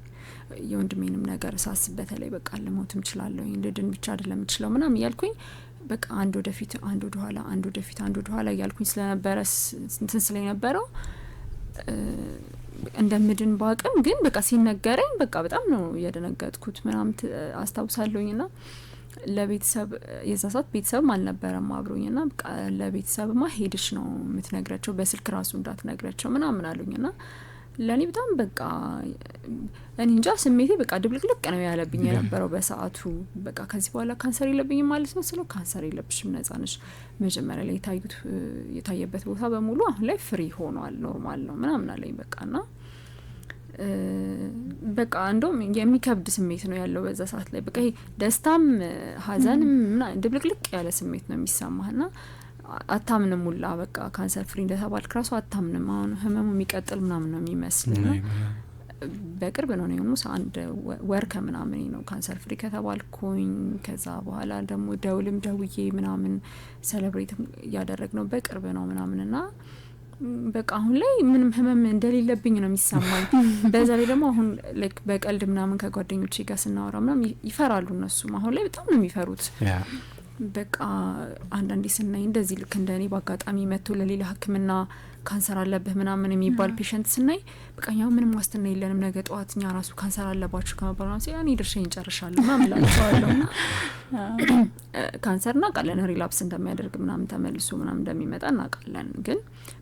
የወንድሜንም ነገር ሳስብ በተለይ በቃ ልሞትም እችላለሁኝ ልድን ብቻ አይደለም እችለው ምናምን እያልኩኝ በቃ አንድ ወደፊት አንድ ወደ ኋላ አንድ ወደፊት አንድ ወደ ኋላ እያልኩኝ ስለነበረ እንትን ስለነበረው እንደምድን ባቅም ግን በቃ ሲነገረኝ በቃ በጣም ነው የደነገጥኩት ምናምን አስታውሳለሁኝና ለቤተሰብ የዛ ሰዓት ቤተሰብም አልነበረም አብሮኝና በቃ ለቤተሰብማ ሄድሽ ነው የምትነግራቸው በስልክ ራሱ እንዳትነግራቸው ምናምን አሉኝና ለኔ በጣም በቃ እኔ እንጃ ስሜቴ በቃ ድብልቅልቅ ነው ያለብኝ የነበረው በሰዓቱ። በቃ ከዚህ በኋላ ካንሰር የለብኝም ማለት ነው ስለው ካንሰር የለብሽም ነጻ ነሽ መጀመሪያ ላይ የታየበት ቦታ በሙሉ አሁን ላይ ፍሪ ሆኗል ኖርማል ነው ምናምን አለኝ። በቃና በቃ እንደውም የሚከብድ ስሜት ነው ያለው በዛ ሰዓት ላይ በቃ ይሄ ደስታም ሀዘንም ድብልቅልቅ ያለ ስሜት ነው የሚሰማህና አታምንም ሁላ በቃ ካንሰር ፍሪ እንደተባልክ ራሱ አታምንም። አሁን ህመሙ የሚቀጥል ምናምን ነው የሚመስልና በቅርብ ነው ነው አንድ ወር ከምናምን ነው ካንሰር ፍሪ ከተባልኩኝ። ከዛ በኋላ ደግሞ ደውዬ ምናምን ሴሌብሬት ያደረግነው በቅርብ ነው ምናምንና በቃ አሁን ላይ ምንም ህመም እንደሌለብኝ ነው የሚሰማኝ። በዛ ላይ ደግሞ አሁን ላይክ በቀልድ ምናምን ከጓደኞቼ ጋር ስናወራ ምናምን ይፈራሉ እነሱም አሁን ላይ በጣም ነው የሚፈሩት። በቃ አንዳንዴ ስናይ እንደዚህ ልክ እንደኔ በአጋጣሚ መጥቶ ለሌላ ህክምና ካንሰር አለብህ ምናምን የሚባል ፔሸንት ስናይ በቃ ያው ምንም ዋስትና የለንም ነገ ጠዋት እኛ ራሱ ካንሰር አለባችሁ ከመባሉ ነው ሲያኔ ድርሻዬን እንጨርሻለሁ ምናምን እላቸዋለሁና ካንሰርና ቃለን ሪላፕስ እንደሚያደርግ ምናምን ተመልሶ ምናምን እንደሚመጣ እናውቃለን። ግን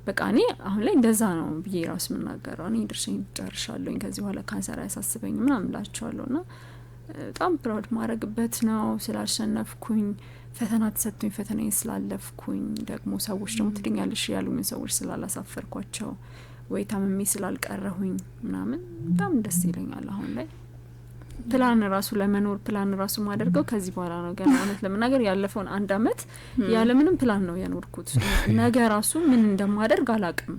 በቃ እኔ አሁን ላይ እንደዛ ነው ብዬ ራሱ የምናገረው እኔ ድርሻዬን እንጨርሻለሁኝ ከዚህ በኋላ ካንሰር አያሳስበኝም ምናምን እላቸዋለሁና በጣም ፕራውድ ማድረግበት ነው ስላሸነፍኩኝ ፈተና ተሰጥቶኝ ፈተናዬን ስላለፍኩኝ ደግሞ ሰዎች ደግሞ ትድኛለሽ ያሉኝ ሰዎች ስላላሳፈርኳቸው ወይ ታመሜ ስላልቀረሁኝ ምናምን በጣም ደስ ይለኛል። አሁን ላይ ፕላን ራሱ ለመኖር ፕላን ራሱ ማደርገው ከዚህ በኋላ ነው። ገና እውነት ለመናገር ያለፈውን አንድ አመት ያለ ምንም ፕላን ነው ያኖርኩት። ነገ ራሱ ምን እንደማደርግ አላቅም።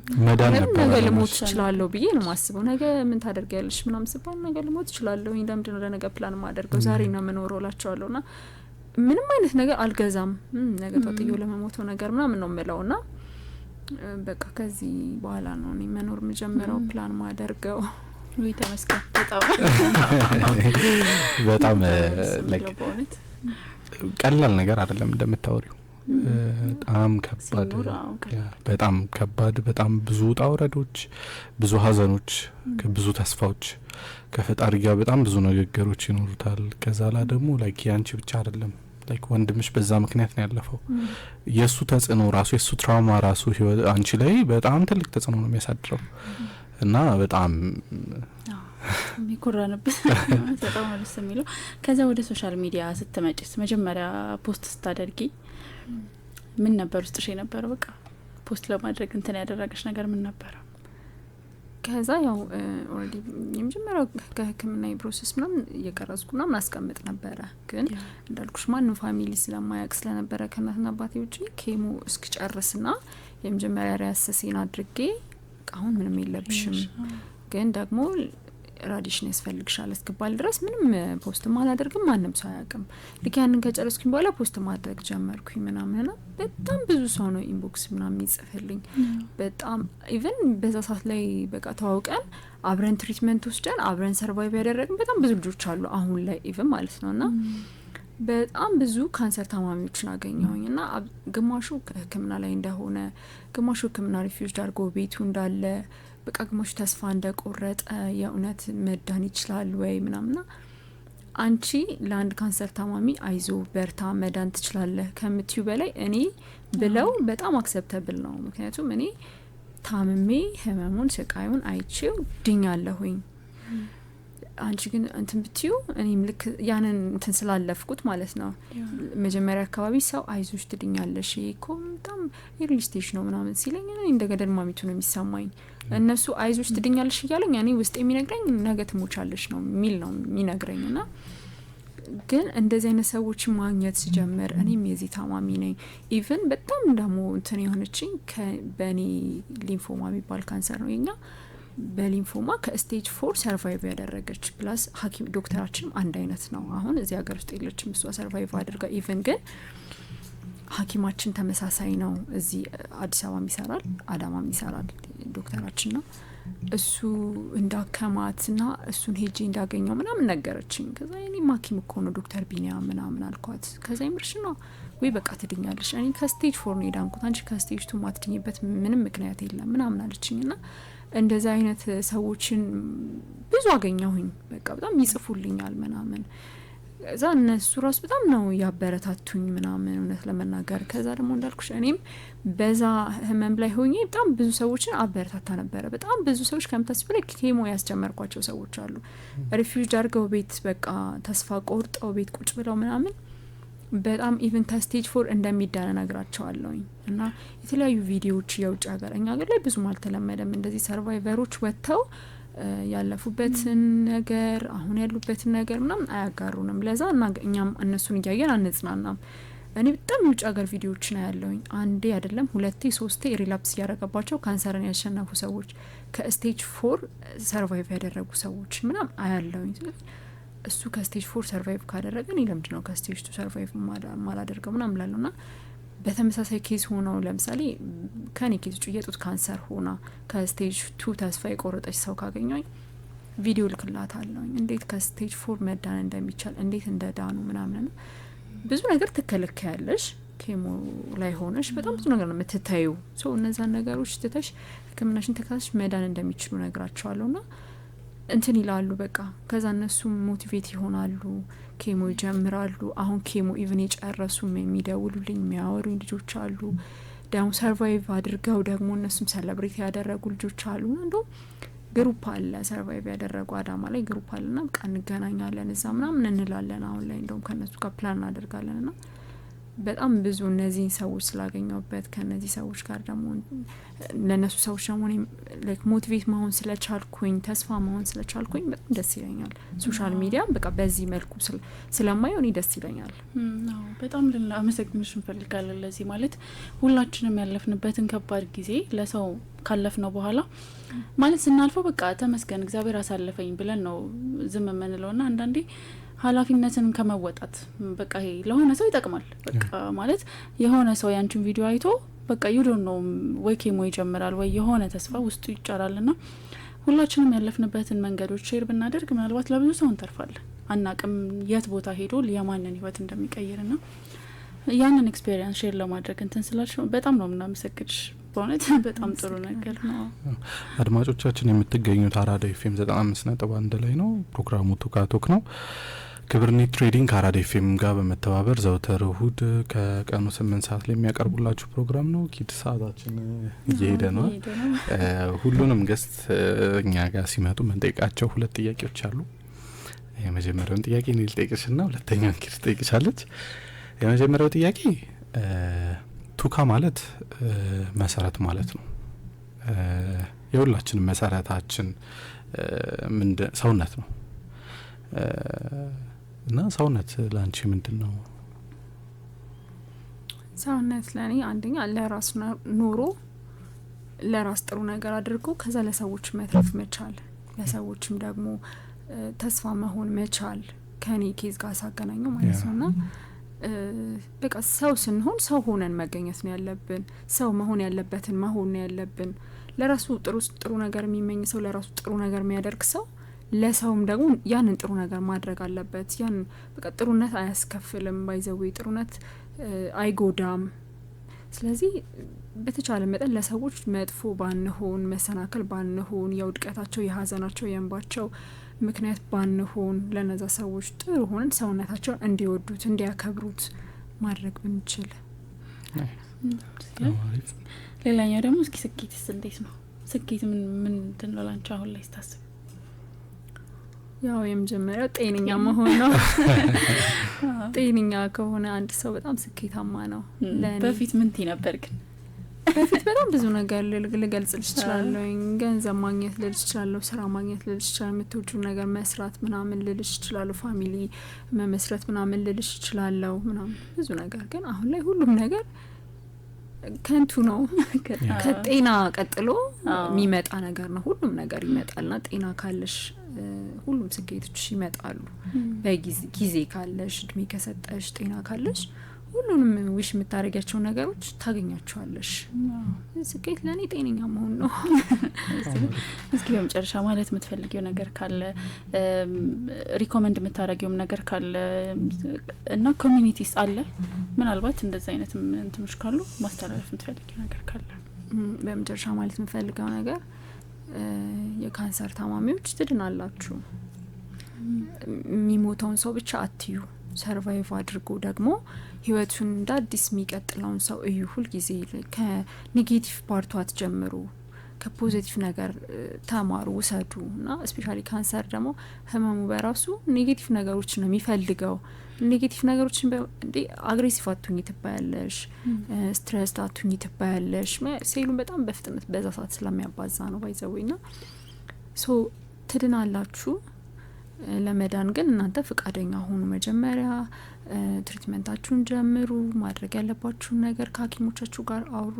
ነገ ልሞት እችላለሁ ብዬ ነው ማስበው። ነገ ምን ታደርጊያለሽ ምናምን ስባል ነገ ልሞት እችላለሁ እንደምንድን ነው ለነገ ፕላን ማደርገው ዛሬ ነው የምኖረው እላቸዋለሁና ምንም አይነት ነገር አልገዛም ነገ ተጥዮ ለመሞተው ነገር ምናምን ነው የምለውና በቃ ከዚህ በኋላ ነው እኔ መኖር የምጀምረው ፕላን ማደርገው። ወይ ተመስገን በጣም ቀላል ነገር አይደለም እንደምታወሪው በጣም ከባድ በጣም ብዙ ውጣ ውረዶች ብዙ ሀዘኖች ብዙ ተስፋዎች ከፈጣሪ ጋር በጣም ብዙ ንግግሮች ይኖሩታል። ከዛ ላይ ደግሞ ላይክ ያንቺ ብቻ አይደለም ላይክ ወንድምሽ በዛ ምክንያት ነው ያለፈው። የሱ ተጽዕኖ ራሱ የሱ ትራውማ ራሱ አንቺ ላይ በጣም ትልቅ ተጽዕኖ ነው የሚያሳድረው እና በጣም የሚኮራንበት በጣም ደስ የሚለው። ከዛ ወደ ሶሻል ሚዲያ ስትመጪስ መጀመሪያ ፖስት ስታደርጊ ምን ነበር ውስጥሽ የነበረው? በቃ ፖስት ለማድረግ እንትን ያደረገሽ ነገር ምን ነበር? ከዛ ያው ኦልሬዲ የመጀመሪያው ከህክምና ፕሮሰስ ምናምን እየቀረጽኩ ምናምን አስቀምጥ ነበረ። ግን እንዳልኩሽ ማንም ፋሚሊ ስለማያውቅ ስለነበረ ከእናትና አባቴ ውጪ ኬሞ እስክጨርስና የመጀመሪያ ሪያሰሴን አድርጌ አሁን ምንም የለብሽም ግን ደግሞ ራዲሽን ያስፈልግሻል እስክባል ድረስ ምንም ፖስት ማላደርግም ማንም ሰው አያውቅም። ልክ ያንን ከጨረስኩኝ በኋላ ፖስት ማድረግ ጀመርኩኝ ምናምንና በጣም ብዙ ሰው ነው ኢንቦክስ ምናምን ይጽፍልኝ። በጣም ኢቨን በዛ ሰዓት ላይ በቃ ተዋውቀን አብረን ትሪትመንት ወስደን አብረን ሰርቫይቭ ያደረግን በጣም ብዙ ልጆች አሉ አሁን ላይ ኢቨን ማለት ነውና በጣም ብዙ ካንሰር ታማሚዎችን አገኘሁኝ እና ግማሹ ሕክምና ላይ እንደሆነ፣ ግማሹ ሕክምና ሪፊውጅ አድርጎ ቤቱ እንዳለ፣ በቃ ግማሹ ተስፋ እንደቆረጠ የእውነት መዳን ይችላል ወይ ምናምና አንቺ ለአንድ ካንሰር ታማሚ አይዞ በርታ መዳን ትችላለህ ከምትዩ በላይ እኔ ብለው በጣም አክሰፕተብል ነው። ምክንያቱም እኔ ታምሜ ህመሙን ስቃዩን አይቼው ድኛለሁኝ። አንቺ ግን እንትን ብትዩ እኔም ልክ ያንን እንትን ስላለፍኩት ማለት ነው። መጀመሪያ አካባቢ ሰው አይዞሽ ትድኛለሽ እኮ በጣም ኤርሊ ስቴጅ ነው ምናምን ሲለኝ እኔ እንደ ገደል ማሚቱ ነው የሚሰማኝ። እነሱ አይዞሽ ትድኛለሽ እያለኝ እኔ ውስጥ የሚነግረኝ ነገ ትሞቻለሽ ነው የሚል ነው የሚነግረኝ። ና ግን እንደዚህ አይነት ሰዎች ማግኘት ስጀምር እኔም የዚህ ታማሚ ነኝ። ኢቭን በጣም ደግሞ እንትን የሆነችኝ በእኔ ሊምፎማ የሚባል ካንሰር ነው የኛ በሊምፎማ ከስቴጅ 4 ሰርቫይቭ ያደረገች ፕላስ ሐኪም ዶክተራችንም አንድ አይነት ነው። አሁን እዚህ ሀገር ውስጥ የለችም እሷ ሰርቫይቭ አድርጋ። ኢቭን ግን ሐኪማችን ተመሳሳይ ነው። እዚህ አዲስ አበባ ይሰራል፣ አዳማ ይሰራል ዶክተራችን ነው። እሱ እንዳከማትና እሱን ሄጄ እንዳገኘው ምናምን ነገረችኝ። ከዛ እኔ ሐኪም እኮ ነው ዶክተር ቢኒያም ምናምን አልኳት። ከዛ ይምርሽ ነው ወይ በቃ ትድኛለሽ፣ እኔ ከስቴጅ 4 ነው የዳንኩት፣ አንቺ ከስቴጅ 2 ማትድኝበት ምንም ምክንያት የለም ምናምን አለችኝ። ና እንደዛ አይነት ሰዎችን ብዙ አገኘሁኝ። በቃ በጣም ይጽፉልኛል ምናምን። ከዛ እነሱ ራሱ በጣም ነው ያበረታቱኝ ምናምን እውነት ለመናገር። ከዛ ደግሞ እንዳልኩሽ እኔም በዛ ህመም ላይ ሆኜ በጣም ብዙ ሰዎችን አበረታታ ነበረ። በጣም ብዙ ሰዎች ከምታስብ ላይ ኬሞ ያስጀመርኳቸው ሰዎች አሉ። ሪፊውጅ አድርገው ቤት በቃ ተስፋ ቆርጠው ቤት ቁጭ ብለው ምናምን በጣም ኢቭን ከስቴጅ 4 እንደሚዳነ ነግራቸዋለሁኝ። እና የተለያዩ ቪዲዮዎች የውጭ ሀገር እኛ ሀገር ላይ ብዙም አልተለመደም እንደዚህ ሰርቫይቨሮች ወጥተው ያለፉበትን ነገር አሁን ያሉበትን ነገር ምናምን አያጋሩንም። ለዛ እና እኛም እነሱን እያየን አንጽናናም። እኔ በጣም የውጭ ሀገር ቪዲዮዎችን አያለሁኝ። አንዴ አይደለም 2 3 ሪላፕስ ያደረገባቸው ካንሰርን ያሸነፉ ሰዎች ከስቴጅ 4 ሰርቫይቭ ያደረጉ ሰዎች ምናምን አያለሁኝ። እሱ ከስቴጅ 4 ሰርቫይቭ ካደረገ እኔ ለምንድን ነው ከስቴጅ 2 ሰርቫይቭ ማላደርገው ምናምን እላለሁ። ና በተመሳሳይ ኬዝ ሆነው ለምሳሌ ከኔ ኬዝ ውጭ የጡት ካንሰር ሆና ከስቴጅ 2 ተስፋ የቆረጠች ሰው ካገኘኝ ቪዲዮ ልክላታለሁኝ እንዴት ከስቴጅ 4 መዳን እንደሚቻል እንዴት እንደዳኑ ምናምን። ብዙ ነገር ትከለከያለሽ ኬሞ ላይ ሆነሽ በጣም ብዙ ነገር ነው የምትታዩ። ሶ እነዛን ነገሮች ትተሽ ህክምናሽን ተካሽ መዳን እንደሚችሉ ነግራቸዋለሁ። ና እንትን ይላሉ በቃ። ከዛ እነሱ ሞቲቬት ይሆናሉ፣ ኬሞ ይጀምራሉ። አሁን ኬሞ ኢቭን የጨረሱ የሚደውሉልኝ የሚያወሩኝ ልጆች አሉ። ደግሞ ሰርቫይቭ አድርገው ደግሞ እነሱም ሰለብሬት ያደረጉ ልጆች አሉ። እንደውም ግሩፕ አለ ሰርቫይቭ ያደረጉ አዳማ ላይ ግሩፕ አለና በቃ እንገናኛለን እዛ ምናምን እንላለን። አሁን ላይ እንደውም ከነሱ ጋር ፕላን እናደርጋለን። ና በጣም ብዙ እነዚህን ሰዎች ስላገኘሁበት ከነዚህ ሰዎች ጋር ደግሞ ለነሱ ሰዎች ደግሞ ላይክ ሞቲቬት መሆን ስለቻልኩኝ ተስፋ መሆን ስለቻልኩኝ በጣም ደስ ይለኛል። ሶሻል ሚዲያ በቃ በዚህ መልኩ ስለማየው እኔ ደስ ይለኛል። በጣም አመሰግንሽ እንፈልጋለን። ለዚህ ማለት ሁላችንም ያለፍንበትን ከባድ ጊዜ ለሰው ካለፍነው በኋላ ማለት ስናልፈው በቃ ተመስገን እግዚአብሔር አሳለፈኝ ብለን ነው ዝም የምንለውና አንዳንዴ ኃላፊነትን ከመወጣት በቃ ይሄ ለሆነ ሰው ይጠቅማል። በቃ ማለት የሆነ ሰው ያንቺን ቪዲዮ አይቶ በቃ ዩዶን ነው ወይ ኬሞ ይጀምራል ወይ የሆነ ተስፋ ውስጡ ይጫራልና ሁላችንም ያለፍንበትን መንገዶች ሼር ብናደርግ ምናልባት ለብዙ ሰው እንተርፋለን። አናቅም የት ቦታ ሄዶ የማንን ህይወት እንደሚቀይርና ያንን ኤክስፒሪየንስ ሼር ለማድረግ እንትን ስላልሽ በጣም ነው ምናመሰግንሽ። በእውነት በጣም ጥሩ ነገር ነው። አድማጮቻችን የምትገኙት አራዳ ኤፍኤም 95.1 ላይ ነው። ፕሮግራሙ ቶካቶክ ነው። ክብርኔት ትሬዲንግ ከአራዳ ኤፍኤም ጋር በመተባበር ዘውትር እሁድ ከቀኑ 8 ሰዓት ላይ የሚያቀርቡላችሁ ፕሮግራም ነው። ኪድ ሰዓታችን እየሄደ ነው። ሁሉንም ገስት እኛ ጋር ሲመጡ መንጠይቃቸው 2 ጥያቄዎች አሉ። የመጀመሪያውን ጥያቄ እኔ ልጠይቅሽና ሁለተኛውን ኪድ ትጠይቅሻለች። የመጀመሪያው ጥያቄ ቱካ ማለት መሰረት ማለት ነው። የሁላችንም መሰረታችን ሰውነት ነው እና ሰውነት ላንቺ ምንድነው? ሰውነት ለኔ አንደኛ ለራስ ኑሮ ለራስ ጥሩ ነገር አድርጎ ከዛ ለሰዎች መትረፍ መቻል፣ ለሰዎችም ደግሞ ተስፋ መሆን መቻል ከኔ ኬዝ ጋር ሳገናኘው ማለት ነውና በቃ ሰው ስንሆን ሰው ሆነን መገኘት ነው ያለብን። ሰው መሆን ያለበትን መሆን ነው ያለብን። ለራሱ ጥሩ ነገር የሚመኝ ሰው ለራሱ ጥሩ ነገር የሚያደርግ ሰው ለሰውም ደግሞ ያንን ጥሩ ነገር ማድረግ አለበት። ያን በቃ ጥሩነት አያስከፍልም፣ ባይዘው ጥሩነት አይጎዳም። ስለዚህ በተቻለ መጠን ለሰዎች መጥፎ ባንሆን፣ መሰናከል ባንሆን፣ የውድቀታቸው የሀዘናቸው የእንባቸው ምክንያት ባንሆን፣ ለነዛ ሰዎች ጥሩ ሆነን ሰውነታቸውን እንዲወዱት እንዲያከብሩት ማድረግ ብንችል። ሌላኛው ደግሞ እስኪ ስኬትስ እንዴት ነው? ስኬት ምን ነው ላንቺ አሁን ላይ ስታስብ? ያው የመጀመሪያው ጤነኛ መሆን ነው። ጤነኛ ከሆነ አንድ ሰው በጣም ስኬታማ ነው። በፊት ምን ትይ ነበር ግን? በፊት በጣም ብዙ ነገር ልገልጽልሽ እችላለሁ። ገንዘብ ማግኘት ልልሽ እችላለሁ፣ ስራ ማግኘት ልልሽ እችላለሁ፣ የምትወጂው ነገር መስራት ምናምን ልልሽ እችላለሁ፣ ፋሚሊ መመስረት ምናምን ልልሽ እችላለሁ ምናምን ብዙ ነገር። ግን አሁን ላይ ሁሉም ነገር ከንቱ ነው። ከጤና ቀጥሎ የሚመጣ ነገር ነው። ሁሉም ነገር ይመጣልና ጤና ካለሽ ሁሉም ስኬቶች ይመጣሉ። በጊዜ ካለሽ፣ እድሜ ከሰጠሽ፣ ጤና ካለሽ ሁሉንም ዊሽ የምታደርጊያቸው ነገሮች ታገኛቸዋለሽ። ስኬት ለእኔ ጤነኛ መሆን ነው። እስኪ በመጨረሻ ማለት የምትፈልጊው ነገር ካለ፣ ሪኮመንድ የምታደርጊውም ነገር ካለ እና ኮሚኒቲስ አለ ምናልባት እንደዚህ አይነት እንትኖች ካሉ ማስተላለፍ የምትፈልጊው ነገር ካለ? በመጨረሻ ማለት የምፈልገው ነገር የካንሰር ታማሚዎች ትድናላችሁ። የሚሞተውን ሰው ብቻ አትዩ፣ ሰርቫይቭ አድርጎ ደግሞ ህይወቱን እንደ አዲስ የሚቀጥለውን ሰው እዩ። ሁልጊዜ ከኔጌቲቭ ፓርቱ አትጀምሩ፣ ከፖዚቲቭ ነገር ተማሩ፣ ውሰዱ። እና ስፔሻሊ ካንሰር ደግሞ ህመሙ በራሱ ኔጌቲቭ ነገሮች ነው የሚፈልገው። ኔጌቲቭ ነገሮችን እንዴ አግሬሲቭ አትሁኝ ትባያለሽ፣ ስትረስ አትሁኝ ትባያለሽ። ሴሉን በጣም በፍጥነት በዛ ሰዓት ስለሚያባዛ ነው ባይዘውና ሶ ትድናላችሁ። ለመዳን ግን እናንተ ፍቃደኛ ሆኑ። መጀመሪያ ትሪትመንታችሁን ጀምሩ። ማድረግ ያለባችሁን ነገር ከሐኪሞቻችሁ ጋር አውሩ።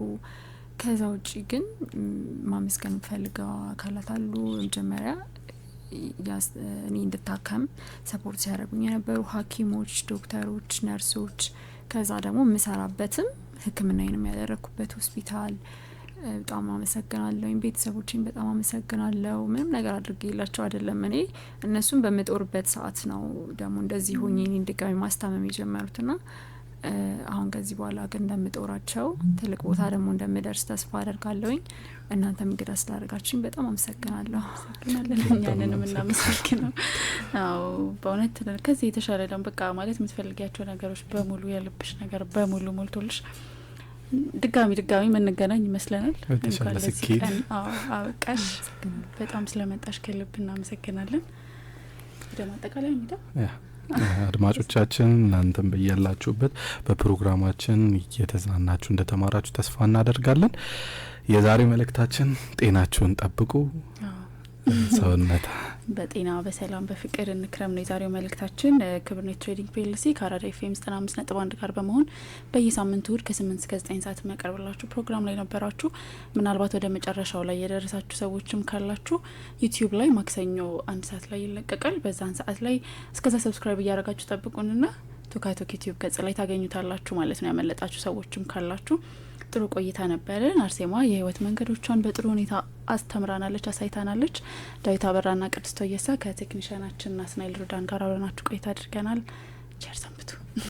ከዛ ውጪ ግን ማመስገን ፈልገው አካላት አሉ። መጀመሪያ እኔ እንድታከም ሰፖርት ሲያደርጉኝ የነበሩ ሐኪሞች፣ ዶክተሮች፣ ነርሶች፣ ከዛ ደግሞ የምሰራበትም ሕክምናዬንም ያደረኩበት ሆስፒታል በጣም አመሰግናለሁ። ቤተሰቦቼን በጣም አመሰግናለሁ። ምንም ነገር አድርጌላቸው አይደለም። እኔ እነሱን በምጦርበት ሰዓት ነው ደግሞ እንደዚህ ሆኜ እኔን ድጋሚ ማስታመም የጀመሩትና አሁን ከዚህ በኋላ ግን እንደምጦራቸው ትልቅ ቦታ ደግሞ እንደምደርስ ተስፋ አደርጋለሁኝ። እናንተም እንግዳ ስላደረጋችሁኝ በጣም አመሰግናለሁ። እኛንንም እናመሰግናለሁ። አዎ በእውነት ከዚህ የተሻለ ደግሞ በቃ ማለት የምትፈልጊያቸው ነገሮች በሙሉ የልብሽ ነገር በሙሉ ሞልቶልሽ ድጋሚ መነገናኝ ይመስለናል። አበቃሽ። በጣም ስለመጣሽ ከልብ እናመሰግናለን። ወደ ማጠቃለያ እንሂዳ። አድማጮቻችን እናንተም በያላችሁበት በፕሮግራማችን እየተዝናናችሁ እንደተማራችሁ ተስፋ እናደርጋለን። የዛሬ መልእክታችን ጤናችሁን ጠብቁ፣ ሰውነት በጤና በሰላም በፍቅር እንክረም ነው የዛሬው መልእክታችን። ክብርኔት ትሬዲንግ ፒኤልሲ ከአራዳ ኤፍኤም 95.1 ጋር በመሆን በየሳምንቱ እሁድ ከ8 እስከ 9 ሰዓት የሚያቀርብላችሁ ፕሮግራም ላይ ነበራችሁ። ምናልባት ወደ መጨረሻው ላይ የደረሳችሁ ሰዎችም ካላችሁ ዩቲዩብ ላይ ማክሰኞ 1 ሰዓት ላይ ይለቀቃል። በዛን ሰዓት ላይ እስከዛ ሰብስክራይብ እያደረጋችሁ ጠብቁንና ቶካቶክ ዩቲዩብ ገጽ ላይ ታገኙታላችሁ ማለት ነው። ያመለጣችሁ ሰዎችም ካላችሁ ጥሩ ቆይታ ነበረን። አርሴማ የህይወት መንገዶቿን በጥሩ ሁኔታ አስተምራናለች፣ አሳይታናለች። ዳዊት አበራና ቅድስት ወየሳ ከቴክኒሻናችን ናስናይል ሩዳን ጋር አብረናችሁ ቆይታ አድርገናል። ቸር ሰንብቱ።